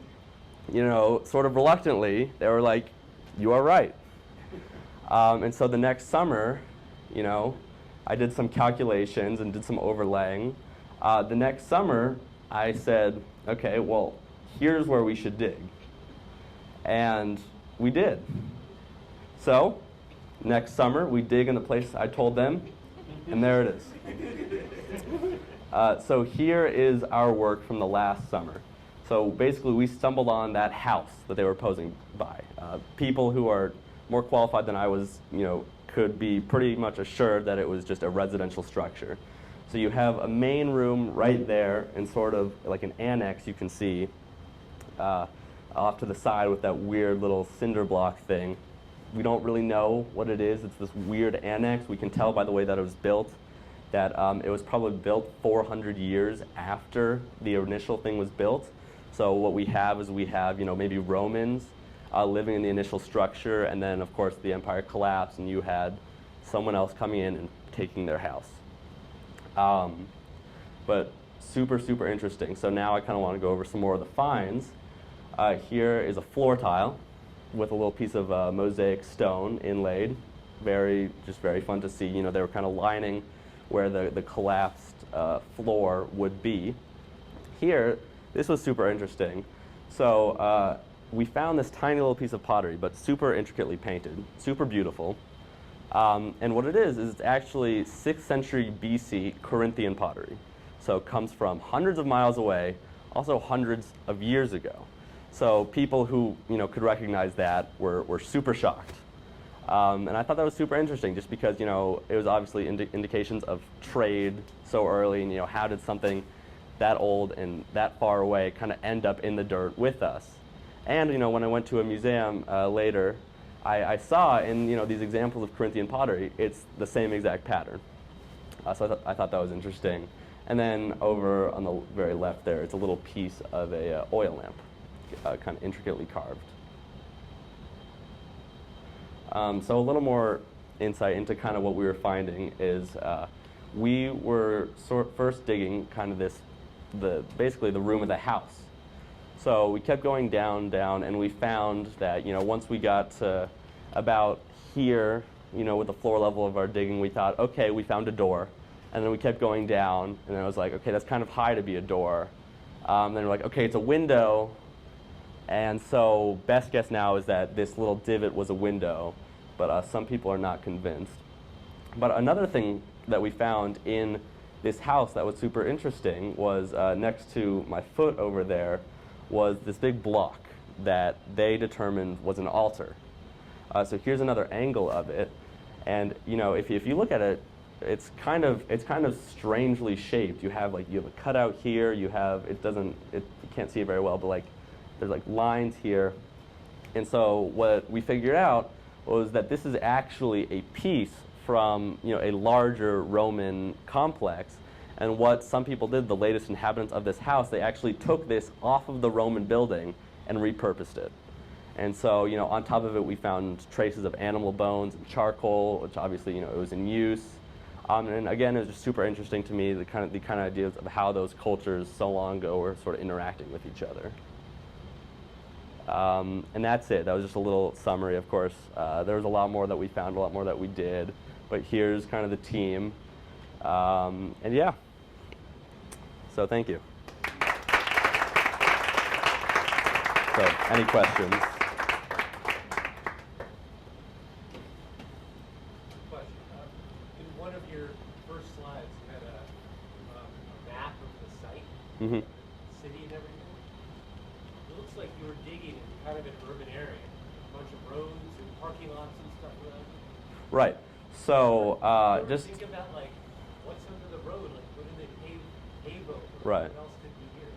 [SPEAKER 9] sort of reluctantly, they were like, "You are right." And so the next summer, I did some calculations and did some overlaying. The next summer, I said, okay, well, here's where we should dig. And we did. So, next summer, we dig in the place I told them, and there it is. So here is our work from the last summer. So basically, we stumbled on that house that they were posing by. People who are more qualified than I was, could be pretty much assured that it was just a residential structure. So you have a main room right there, and sort of like an annex you can see off to the side with that weird little cinder block thing. We don't really know what it is. It's this weird annex. We can tell by the way that it was built that it was probably built 400 years after the initial thing was built. So what we have is maybe Romans living in the initial structure, and then of course the empire collapsed and you had someone else coming in and taking their house. But super, super interesting. So now I kind of want to go over some more of the finds. Here is a floor tile with a little piece of mosaic stone inlaid. Very fun to see. They were kind of lining where the collapsed floor would be. Here, this was super interesting. So we found this tiny little piece of pottery, but super intricately painted, super beautiful. And what it is it's actually 6th century BC Corinthian pottery. So it comes from hundreds of miles away, also hundreds of years ago. So people who could recognize that were super shocked. And I thought that was super interesting just because, it was obviously indications of trade so early, and, how did something that old and that far away kind of end up in the dirt with us? And, when I went to a museum later, I saw in, these examples of Corinthian pottery, it's the same exact pattern. So I thought that was interesting. And then over on the very left there, it's a little piece of a oil lamp, kind of intricately carved. So a little more insight into kind of what we were finding is we were first digging kind of basically the room of the house. So we kept going down, and we found that, once we got to about here, with the floor level of our digging, we thought, okay, we found a door. And then we kept going down, and then I was like, okay, that's kind of high to be a door. Then we're like, okay, it's a window. And so best guess now is that this little divot was a window, but some people are not convinced. But another thing that we found in this house that was super interesting was next to my foot over there was this big block that they determined was an altar. So here's another angle of it, and if you look at it, it's kind of strangely shaped. You have a cutout here. You can't see it very well, but there's lines here. And so what we figured out was that this is actually a piece from a larger Roman complex. And what some people did, the latest inhabitants of this house, they actually took this off of the Roman building and repurposed it. And so on top of it, we found traces of animal bones and charcoal, which obviously it was in use. And again, it was just super interesting to me, the kind of ideas of how those cultures so long ago were sort of interacting with each other. And that's it. That was just a little summary, of course. There was a lot more that we found, a lot more that we did. But here's kind of the team. And yeah. So thank you. So any questions?
[SPEAKER 1] Question. In one of your first slides, you had a map of the site,
[SPEAKER 9] Mm-hmm.
[SPEAKER 1] city and everything. It looks like you were digging in kind of an urban area, a bunch of roads and parking lots and stuff around it.
[SPEAKER 9] Right. So
[SPEAKER 1] You ever
[SPEAKER 9] just
[SPEAKER 1] think about what's under the road, what do they pave over?
[SPEAKER 9] Right.
[SPEAKER 1] What else could be here?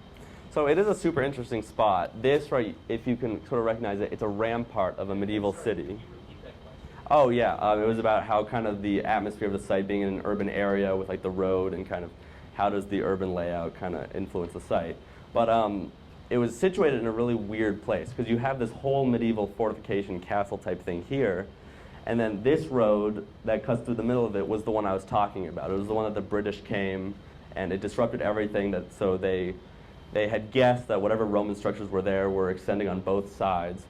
[SPEAKER 9] So it is a super interesting spot. This, right, if you can sort of recognize it, it's a rampart of a medieval city.
[SPEAKER 1] Can you repeat that question?
[SPEAKER 9] Oh yeah, it was about how kind of the atmosphere of the site being in an urban area with the road, and kind of how does the urban layout kind of influence the site. But it was situated in a really weird place because you have this whole medieval fortification castle type thing here, and then this road that cuts through the middle of it was the one I was talking about. It was the one that the British came, and it disrupted everything. So they had guessed that whatever Roman structures were there were extending on both sides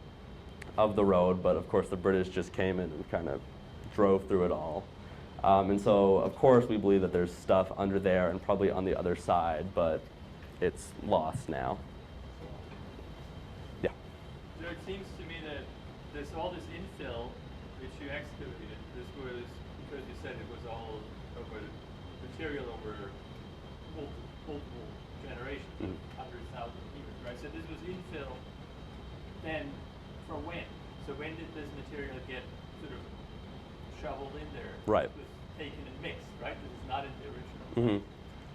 [SPEAKER 9] of the road, but of course the British just came in and kind of drove through it all. And so of course we believe that there's stuff under there and probably on the other side, but it's lost now. Yeah.
[SPEAKER 4] So it seems to me that there's all this infill which you excavated. This was because you said it was all over material over multiple generations,
[SPEAKER 9] Mhm.
[SPEAKER 4] 100,000 years, right? So this was infill. Then, for when? So when did this material get sort of shoveled in there?
[SPEAKER 9] Right.
[SPEAKER 4] It was taken and mixed, right? This is not in the original.
[SPEAKER 9] Mm-hmm.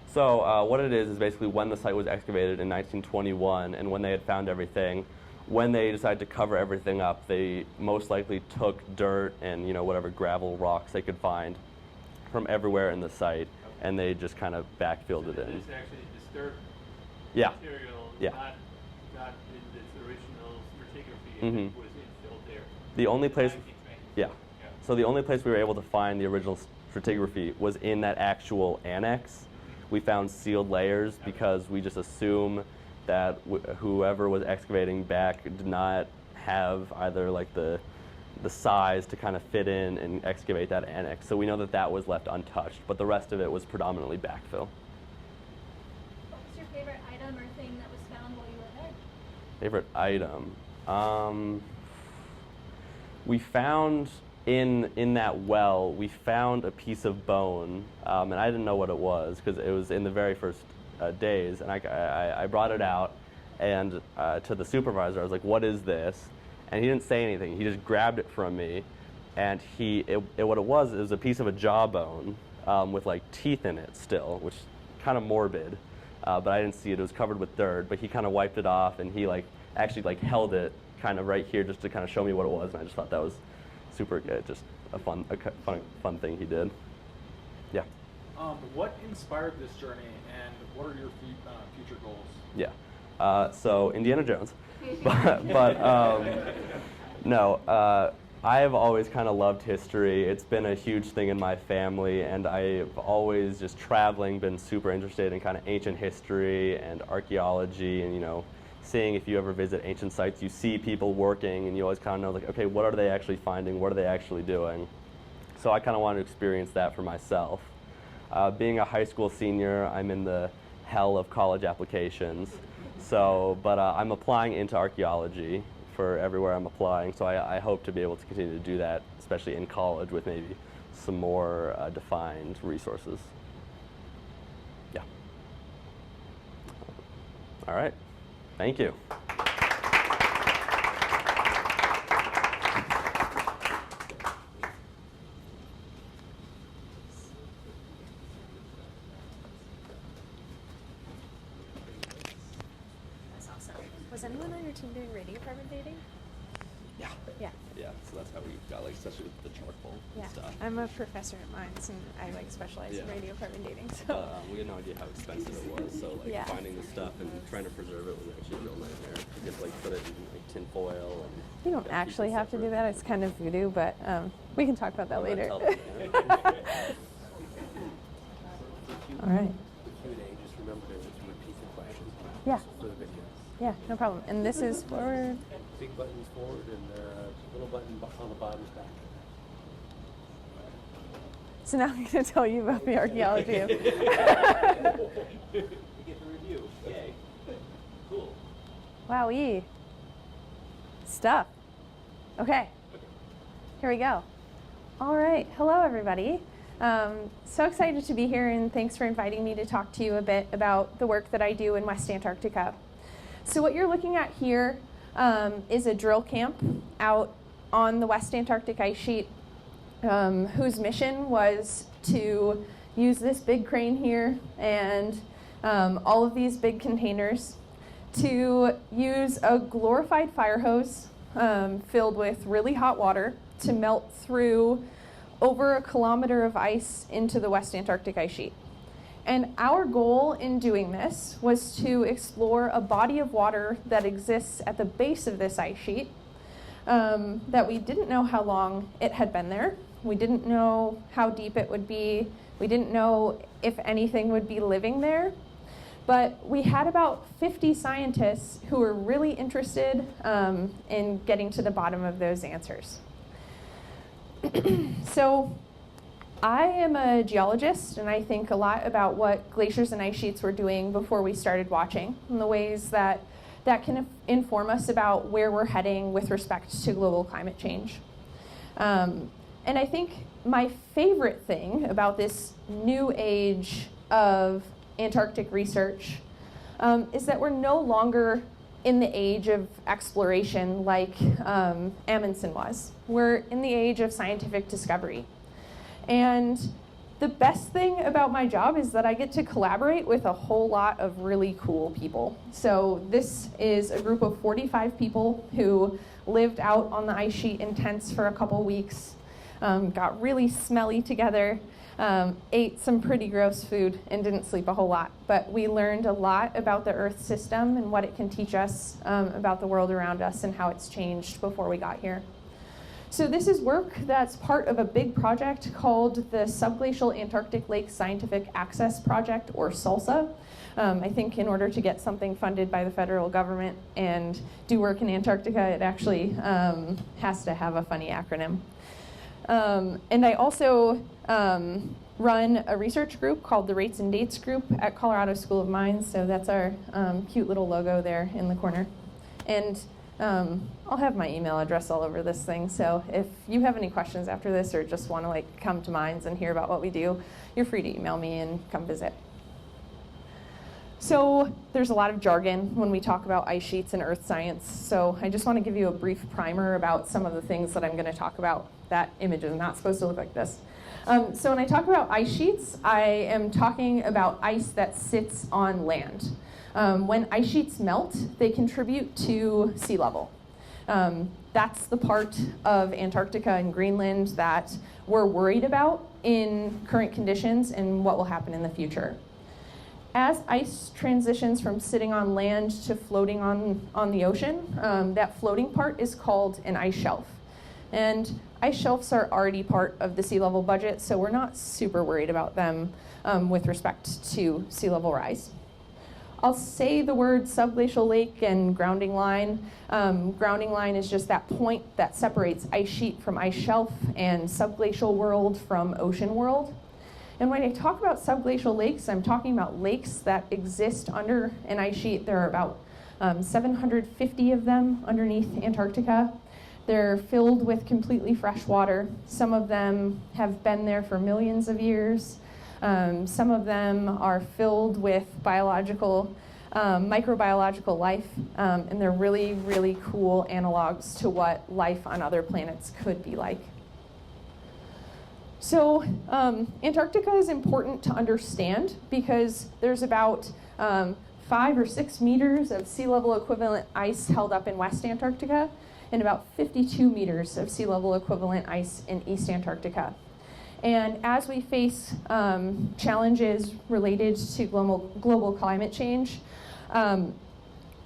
[SPEAKER 9] So what it is basically when the site was excavated in 1921, and when they had found everything, when they decided to cover everything up, they most likely took dirt and whatever gravel rocks they could find from everywhere in the site, and they just kind of backfilled it
[SPEAKER 4] So
[SPEAKER 9] in.
[SPEAKER 4] this actually disturbed
[SPEAKER 9] Yeah.
[SPEAKER 4] material,
[SPEAKER 9] Yeah.
[SPEAKER 4] not in this original stratigraphy,
[SPEAKER 9] Mhm.
[SPEAKER 4] it was infilled there.
[SPEAKER 9] The only place,
[SPEAKER 4] 1920s.
[SPEAKER 9] yeah. So the only place we were able to find the original stratigraphy was in that actual annex. We found sealed layers because we just assume that whoever was excavating back did not have either the size to kind of fit in and excavate that annex. So we know that that was left untouched, but the rest of it was predominantly backfill.
[SPEAKER 8] What was your favorite item or thing that was found while you were there?
[SPEAKER 9] Favorite item? We found in that well, we found a piece of bone, and I didn't know what it was because it was in the very first days. And I brought it out and to the supervisor. I was like, "What is this?" And he didn't say anything. He just grabbed it from me, and what it was a piece of a jawbone with like teeth in it still, which is kind of morbid. But I didn't see it. It was covered with dirt. But he kind of wiped it off, and he actually held it kind of right here just to kind of show me what it was. And I just thought that was super good, just a fun thing he did. Yeah.
[SPEAKER 7] What inspired this journey, and what are your future goals?
[SPEAKER 9] Yeah. So Indiana Jones, no. I have always kind of loved history. It's been a huge thing in my family, and I've always just traveling been super interested in kind of ancient history and archaeology, and seeing if you ever visit ancient sites, you see people working, and you always kind of know, like, okay, what are they actually finding? What are they actually doing? So I kind of wanted to experience that for myself. Being a high school senior, I'm in the hell of college applications. But I'm applying into archaeology for everywhere I'm applying, so I hope to be able to continue to do that, especially in college with maybe some more defined resources. Yeah. All right. Thank you.
[SPEAKER 10] That's awesome. Was anyone on your team doing radiocarbon dating?
[SPEAKER 9] Yeah.
[SPEAKER 10] Yeah.
[SPEAKER 9] Yeah, so that's how we got, especially with the charcoal
[SPEAKER 10] Yeah.
[SPEAKER 9] and stuff.
[SPEAKER 10] I'm a professor at Mines, and I specialize in
[SPEAKER 9] Yeah.
[SPEAKER 10] radiocarbon dating. So
[SPEAKER 9] We had no idea how expensive it was, so
[SPEAKER 10] Yeah.
[SPEAKER 9] finding the stuff and trying to preserve it was actually a real nightmare. You have to put it in tin foil and
[SPEAKER 10] you don't actually have to do that. It's kind of voodoo, but we can talk about that later. All right.
[SPEAKER 6] Q&A, just remember to repeat the questions
[SPEAKER 10] Yeah.
[SPEAKER 6] for the video.
[SPEAKER 10] Yeah, no problem. And this is forward.
[SPEAKER 6] Big buttons forward and little button on the bottom is back.
[SPEAKER 10] So now I'm going to tell you about the archaeology.
[SPEAKER 6] You get the review. Yay. Cool.
[SPEAKER 10] Wowee. Stuff. Okay. Here we go. All right. Hello, everybody. So excited to be here, and thanks for inviting me to talk to you a bit about the work that I do in West Antarctica. So what you're looking at here is a drill camp out on the West Antarctic ice sheet, whose mission was to use this big crane here and all of these big containers to use a glorified fire hose filled with really hot water to melt through over 1 kilometer of ice into the West Antarctic ice sheet. And our goal in doing this was to explore a body of water that exists at the base of this ice sheet that we didn't know how long it had been there. We didn't know how deep it would be. We didn't know if anything would be living there. But we had about 50 scientists who were really interested in getting to the bottom of those answers. So I am a geologist, and I think a lot about what glaciers and ice sheets were doing before we started watching, and the ways that can inform us about where we're heading with respect to global climate change. And I think my favorite thing about this new age of Antarctic research is that we're no longer in the age of exploration like Amundsen was. We're in the age of scientific discovery. And the best thing about my job is that I get to collaborate with a whole lot of really cool people. So this is a group of 45 people who lived out on the ice sheet in tents for a couple weeks, got really smelly together, ate some pretty gross food, and didn't sleep a whole lot. But we learned a lot about the Earth system and what it can teach us about the world around us and how it's changed before we got here. So this is work that's part of a big project called the Subglacial Antarctic Lake Scientific Access Project, or SALSA. I think in order to get something funded by the federal government and do work in Antarctica, it actually has to have a funny acronym. And I also run a research group called the Rates and Dates Group at Colorado School of Mines. So that's our cute little logo there in the corner. And I'll have my email address all over this thing, so if you have any questions after this or just want to like come to Mines and hear about what we do, you're free to email me and come visit. So there's a lot of jargon when we talk about ice sheets and earth science, so I just want to give you a brief primer about some of the things that I'm going to talk about. That image is not supposed to look like this. So when I talk about ice sheets, I am talking about ice that sits on land. When ice sheets melt, they contribute to sea level. That's the part of Antarctica and Greenland that we're worried about in current conditions and what will happen in the future. As ice transitions from sitting on land to floating on the ocean, that floating part is called an ice shelf. And ice shelves are already part of the sea level budget, so we're not super worried about them with respect to sea level rise. I'll say the word subglacial lake and grounding line. Grounding line is just that point that separates ice sheet from ice shelf and subglacial world from ocean world. And when I talk about subglacial lakes, I'm talking about lakes that exist under an ice sheet. There are about 750 of them underneath Antarctica. They're filled with completely fresh water. Some of them have been there for millions of years. Some of them are filled with biological, microbiological life, and they're really, really cool analogs to what life on other planets could be like. So Antarctica is important to understand because there's about 5 or 6 meters of sea level equivalent ice held up in West Antarctica and about 52 meters of sea level equivalent ice in East Antarctica. And as we face challenges related to global climate change,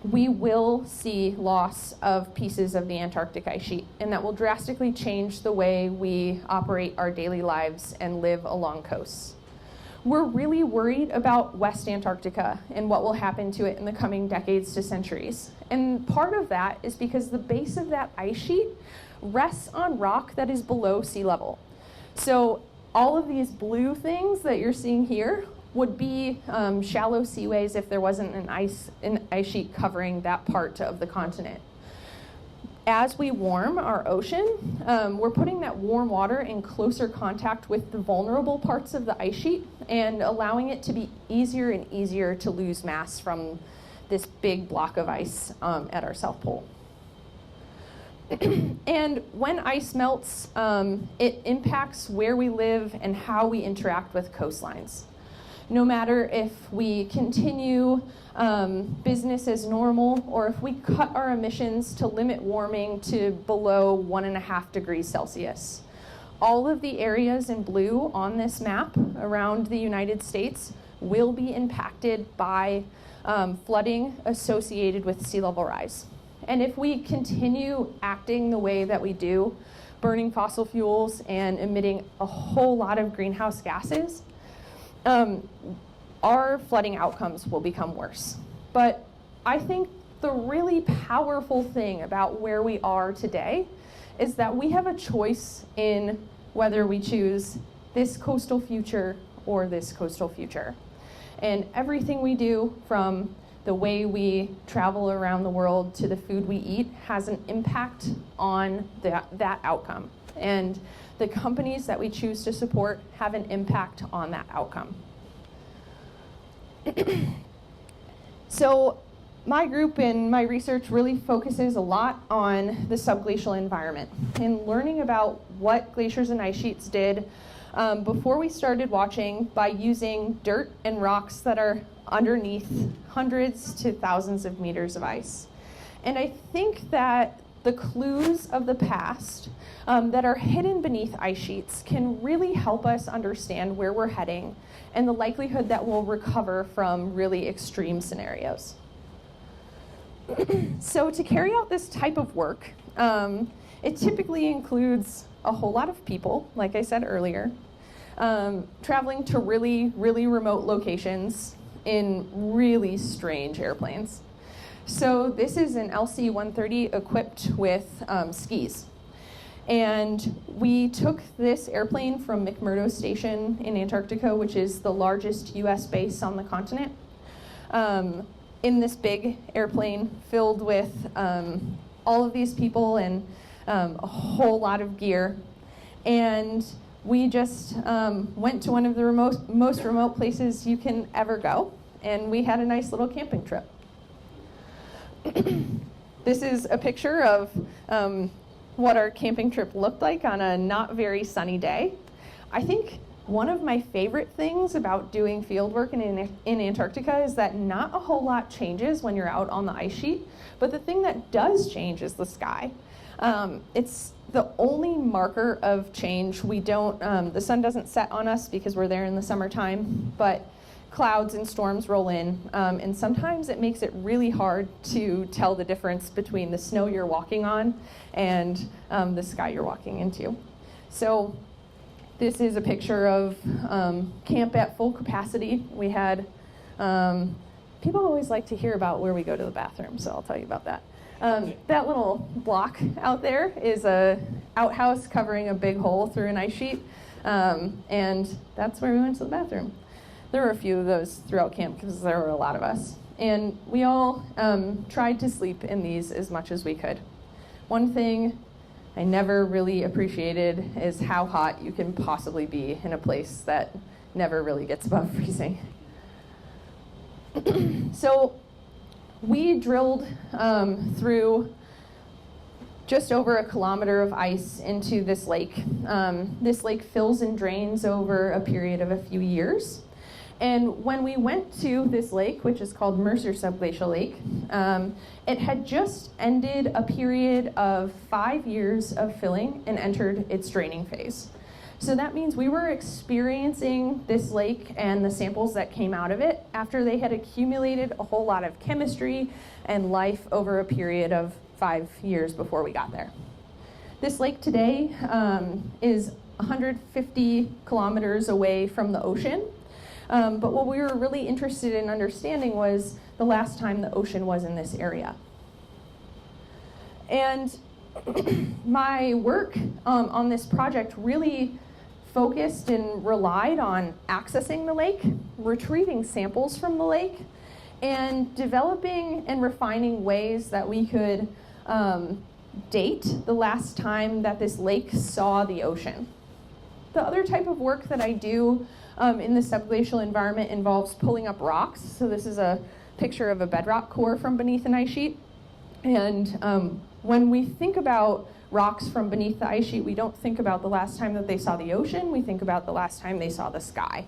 [SPEAKER 10] we will see loss of pieces of the Antarctic ice sheet, and that will drastically change the way we operate our daily lives and live along coasts. We're really worried about West Antarctica and what will happen to it in the coming decades to centuries. And part of that is because the base of that ice sheet rests on rock that is below sea level. So all of these blue things that you're seeing here would be shallow seaways if there wasn't an ice sheet covering that part of the continent. As we warm our ocean, we're putting that warm water in closer contact with the vulnerable parts of the ice sheet and allowing it to be easier and easier to lose mass from this big block of ice at our South Pole. And when ice melts, it impacts where we live and how we interact with coastlines. No matter if we continue business as normal or if we cut our emissions to limit warming to below 1.5 degrees Celsius. All of the areas in blue on this map around the United States will be impacted by flooding associated with sea level rise. And if we continue acting the way that we do, burning fossil fuels and emitting a whole lot of greenhouse gases, our flooding outcomes will become worse. But I think the really powerful thing about where we are today is that we have a choice in whether we choose this coastal future or this coastal future. And everything we do, from the way we travel around the world to the food we eat, has an impact on that outcome. And the companies that we choose to support have an impact on that outcome. So my group and my research really focuses a lot on the subglacial environment and learning about what glaciers and ice sheets did before we started watching by using dirt and rocks that are underneath hundreds to thousands of meters of ice. And I think that the clues of the past that are hidden beneath ice sheets can really help us understand where we're heading and the likelihood that we'll recover from really extreme scenarios. So to carry out this type of work, it typically includes a whole lot of people, like I said earlier, traveling to really, really remote locations in really strange airplanes. So this is an LC-130 equipped with skis. And we took this airplane from McMurdo Station in Antarctica, which is the largest US base on the continent, in this big airplane filled with all of these people and a whole lot of gear. And we just went to one of the most remote places you can ever go. And we had a nice little camping trip. This is a picture of what our camping trip looked like on a not very sunny day. I think one of my favorite things about doing field work in Antarctica is that not a whole lot changes when you're out on the ice sheet, but the thing that does change is the sky. It's the only marker of change. We don't, the sun doesn't set on us because we're there in the summertime, but clouds and storms roll in, and sometimes it makes it really hard to tell the difference between the snow you're walking on and the sky you're walking into. So this is a picture of camp at full capacity. We had, people always like to hear about where we go to the bathroom, so I'll tell you about that. That little block out there is a outhouse covering a big hole through an ice sheet, and that's where we went to the bathroom. There were a few of those throughout camp because there were a lot of us. And we all tried to sleep in these as much as we could. One thing I never really appreciated is how hot you can possibly be in a place that never really gets above freezing. So we drilled through just over a kilometer of ice into this lake. This lake fills and drains over a period of a few years. And when we went to this lake, which is called Mercer Subglacial Lake, it had just ended a period of 5 years of filling and entered its draining phase. So that means we were experiencing this lake and the samples that came out of it after they had accumulated a whole lot of chemistry and life over a period of 5 years before we got there. This lake today is 150 kilometers away from the ocean. But what we were really interested in understanding was the last time the ocean was in this area. And my work on this project really focused and relied on accessing the lake, retrieving samples from the lake, and developing and refining ways that we could date the last time that this lake saw the ocean. The other type of work that I do in the subglacial environment involves pulling up rocks. So this is a picture of a bedrock core from beneath an ice sheet. And when we think about rocks from beneath the ice sheet, we don't think about the last time that they saw the ocean. We think about the last time they saw the sky.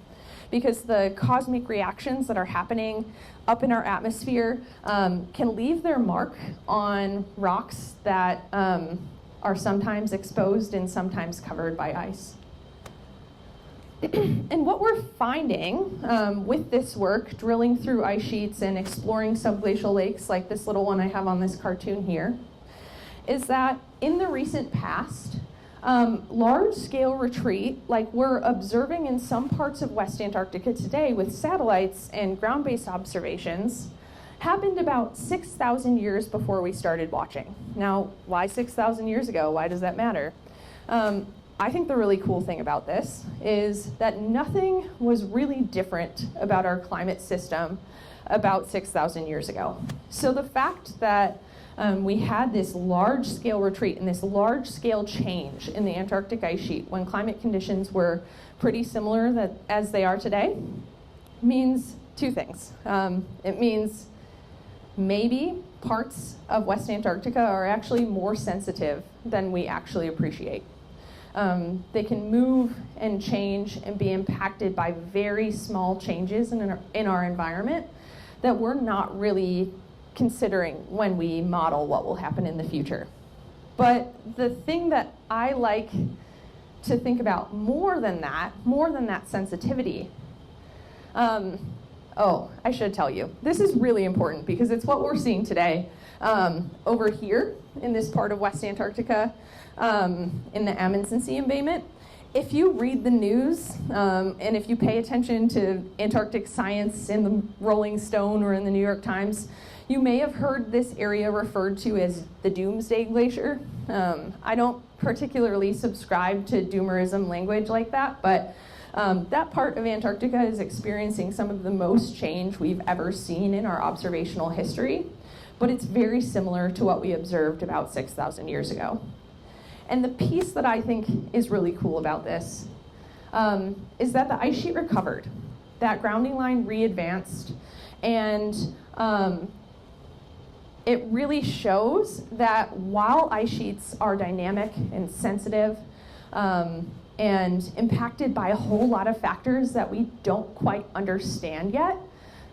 [SPEAKER 10] Because the cosmic reactions that are happening up in our atmosphere can leave their mark on rocks that are sometimes exposed and sometimes covered by ice. And what we're finding with this work, drilling through ice sheets and exploring subglacial lakes like this little one I have on this cartoon here, is that in the recent past, large-scale retreat, like we're observing in some parts of West Antarctica today with satellites and ground-based observations, happened about 6,000 years before we started watching. Now, why 6,000 years ago? Why does that matter? I think the really cool thing about this is that nothing was really different about our climate system about 6,000 years ago. So the fact that we had this large-scale retreat and this large-scale change in the Antarctic ice sheet when climate conditions were pretty similar as they are today means two things. It means maybe parts of West Antarctica are actually more sensitive than we actually appreciate. They can move and change and be impacted by very small changes in our environment that we're not really considering when we model what will happen in the future. But the thing that I like to think about more than that sensitivity, I should tell you, this is really important because it's what we're seeing today over here in this part of West Antarctica, in the Amundsen Sea embayment. If you read the news and if you pay attention to Antarctic science in the Rolling Stone or in the New York Times, you may have heard this area referred to as the Doomsday Glacier. I don't particularly subscribe to doomerism language like that, but that part of Antarctica is experiencing some of the most change we've ever seen in our observational history. but it's very similar to what we observed about 6,000 years ago. And the piece that I think is really cool about this is that the ice sheet recovered. That grounding line re-advanced, and it really shows that while ice sheets are dynamic and sensitive and impacted by a whole lot of factors that we don't quite understand yet,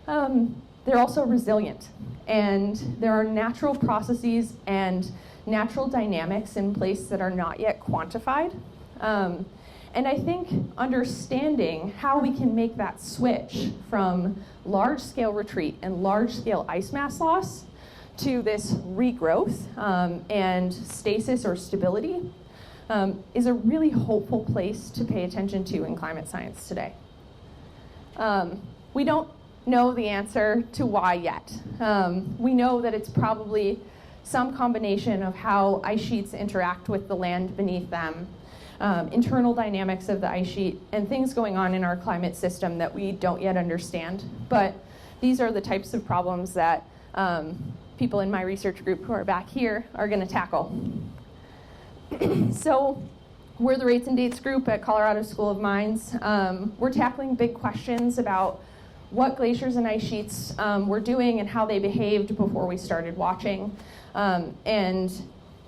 [SPEAKER 10] they're also resilient. And there are natural processes and natural dynamics in place that are not yet quantified. And I think understanding how we can make that switch from large-scale retreat and large-scale ice mass loss to this regrowth and stasis or stability is a really hopeful place to pay attention to in climate science today. We don't know the answer to why yet. We know that it's probably some combination of how ice sheets interact with the land beneath them, internal dynamics of the ice sheet, and things going on in our climate system that we don't yet understand. But these are the types of problems that people in my research group who are back here are going to tackle. So we're the Rates and Dates group at Colorado School of Mines. We're tackling big questions about what glaciers and ice sheets were doing and how they behaved before we started watching. And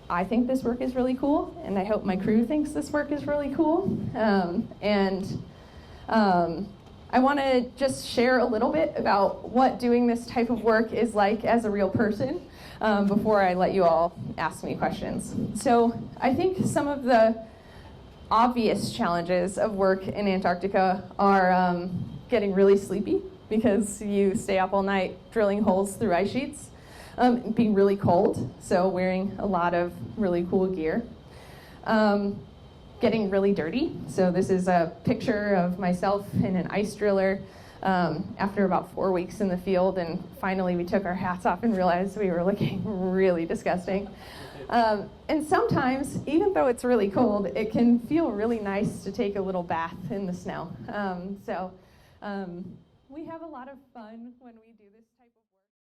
[SPEAKER 10] I think this work is really cool, and I hope my crew thinks this work is really cool. I want to just share a little bit about what doing this type of work is like as a real person before I let you all ask me questions. So I think some of the obvious challenges of work in Antarctica are getting really sleepy because you stay up all night drilling holes through ice sheets, being really cold, so wearing a lot of really cool gear. Getting really dirty. So this is a picture of myself and an ice driller after about 4 weeks in the field, and finally we took our hats off and realized we were looking really disgusting. And sometimes, even though it's really cold, it can feel really nice to take a little bath in the snow. We have a lot of fun when we do this type of work.